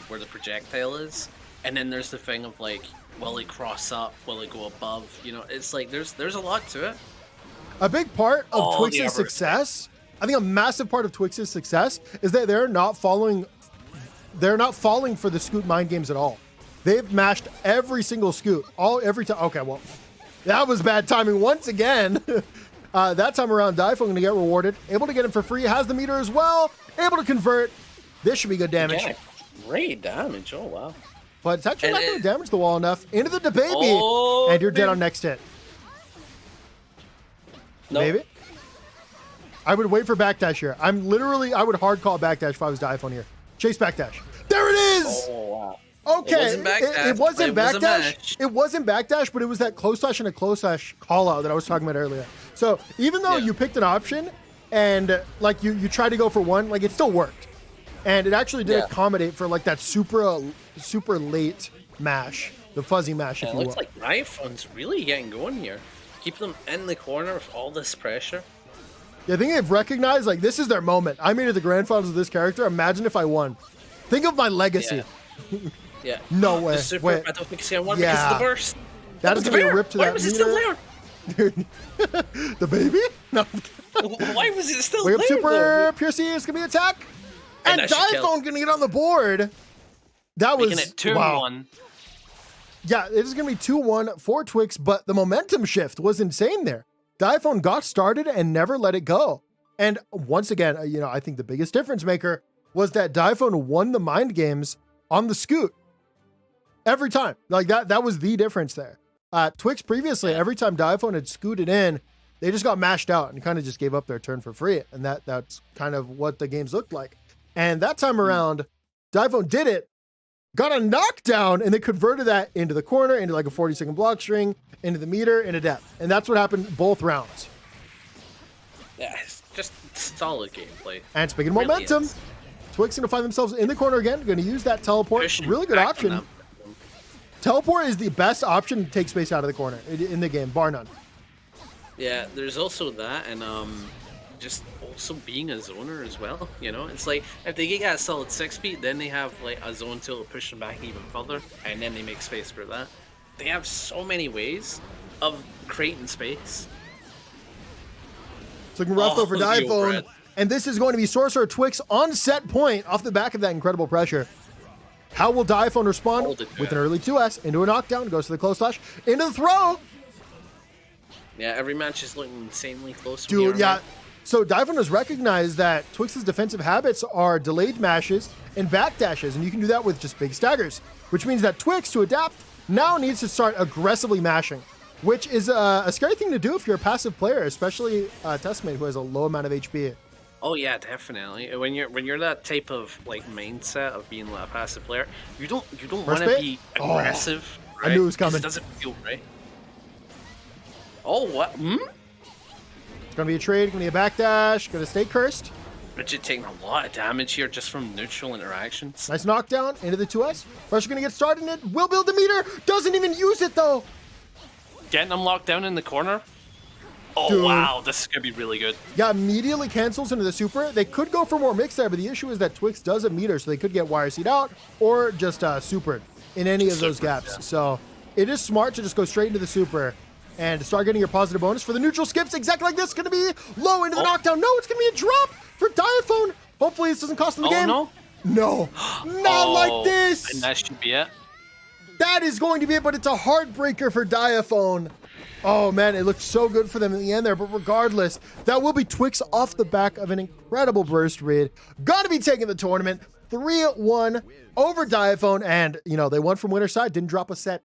where the projectile is, and then there's the thing of like, will it cross up? Will it go above? You know, it's like there's a lot to it. A big part of Twix's success, I think a massive part of Twix's success is that they're not falling for the scoot mind games at all. They've mashed every single scoot, every time. Okay, well, that was bad timing once again. That time around, Diaphone going to get rewarded. Able to get him for free, has the meter as well. Able to convert. This should be good damage. Yeah, great damage. Oh, wow. But it's actually not going to damage the wall enough. Into the baby, and you're dead on next hit. Nope. Maybe. I would wait for backdash here. I would hard call backdash if I was Diaphone here. Chase backdash. There it is! Oh, wow. Okay, it wasn't backdash. It wasn't backdash, but it was that close slash and a close slash call out that I was talking about earlier. So even though you picked an option and like you tried to go for one, like it still worked. And it actually did accommodate for like that super late mash, the fuzzy mash, if you will. It looks like Diaphone's really getting going here. Keep them in the corner with all this pressure. Yeah, I think they've recognized like this is their moment. I made it to the grand finals with this character. Imagine if I won. Think of my legacy. Yeah. No way. Wait. I don't think it's gonna win because of the burst. That is gonna be a rip to that meter. Why was it still there? Dude. The baby? No. Why was it still Way there? Up super Pure C is gonna be attack. And Diaphone gonna get on the board. That was making it 2-1. Yeah, it is gonna be 2-1 for Twix, but the momentum shift was insane there. Diaphone got started and never let it go. And once again, I think the biggest difference maker was that Diaphone won the mind games on the scoot. Every time. Like that was the difference there. Twix previously, every time Diaphone had scooted in, they just got mashed out and kind of just gave up their turn for free. And that's kind of what the games looked like. And that time around, Diaphone did it, got a knockdown, and they converted that into the corner, into like a 40-second block string, into the meter, into depth. And that's what happened both rounds. Yeah, it's just solid gameplay. And speaking of momentum, Twix going to find themselves in the corner again. Going to use that teleport. Really good option. Teleport is the best option to take space out of the corner in the game, bar none. Yeah, there's also that, and just also being a zoner as well. You know, it's like if they get a solid 6 feet, then they have like a zone tool to push them back even further, and then they make space for that. They have so many ways of creating space. It's looking rough over Diaphone, and this is going to be SorcererTwyx on set point off the back of that incredible pressure. How will Diaphone respond? With an early 2S into a knockdown, goes to the close slash, into the throw. Yeah, every match is looking insanely close. Dude, yeah. So Diaphone has recognized that Twix's defensive habits are delayed mashes and backdashes, and you can do that with just big staggers, which means that Twix, to adapt, now needs to start aggressively mashing, which is a scary thing to do if you're a passive player, especially Testament, who has a low amount of HP. Oh yeah, definitely. When you're that type of like mindset of being a passive player, you don't want to be aggressive. Right? I knew it was coming. It doesn't feel right. Oh what? It's gonna be a trade. Gonna be a backdash. Gonna stay cursed. Bridget taking a lot of damage here just from neutral interactions. Nice knockdown into the 2S. Pressure gonna get started, and it will build the meter. Doesn't even use it though. getting them locked down in the corner. Oh, Dude. wow. This is going to be really good. Yeah, immediately cancels into the super. They could go for more mix there, but the issue is that Twix does a meter, so they could get wire seed out or just supered in any of those gaps. Yeah. So it is smart to just go straight into the super and start getting your positive bonus for the neutral skips. Exactly like this. Going to be low into the knockdown. No, it's going to be a drop for Diaphone. Hopefully this doesn't cost them the game. No? No, not like this. And that should be it. That is going to be it, but it's a heartbreaker for Diaphone. Oh man, it looked so good for them in the end there, but regardless, that will be Twix off the back of an incredible burst read. Gotta be taking the tournament 3-1 over Diaphone, and you know, they won from winner's side, didn't drop a set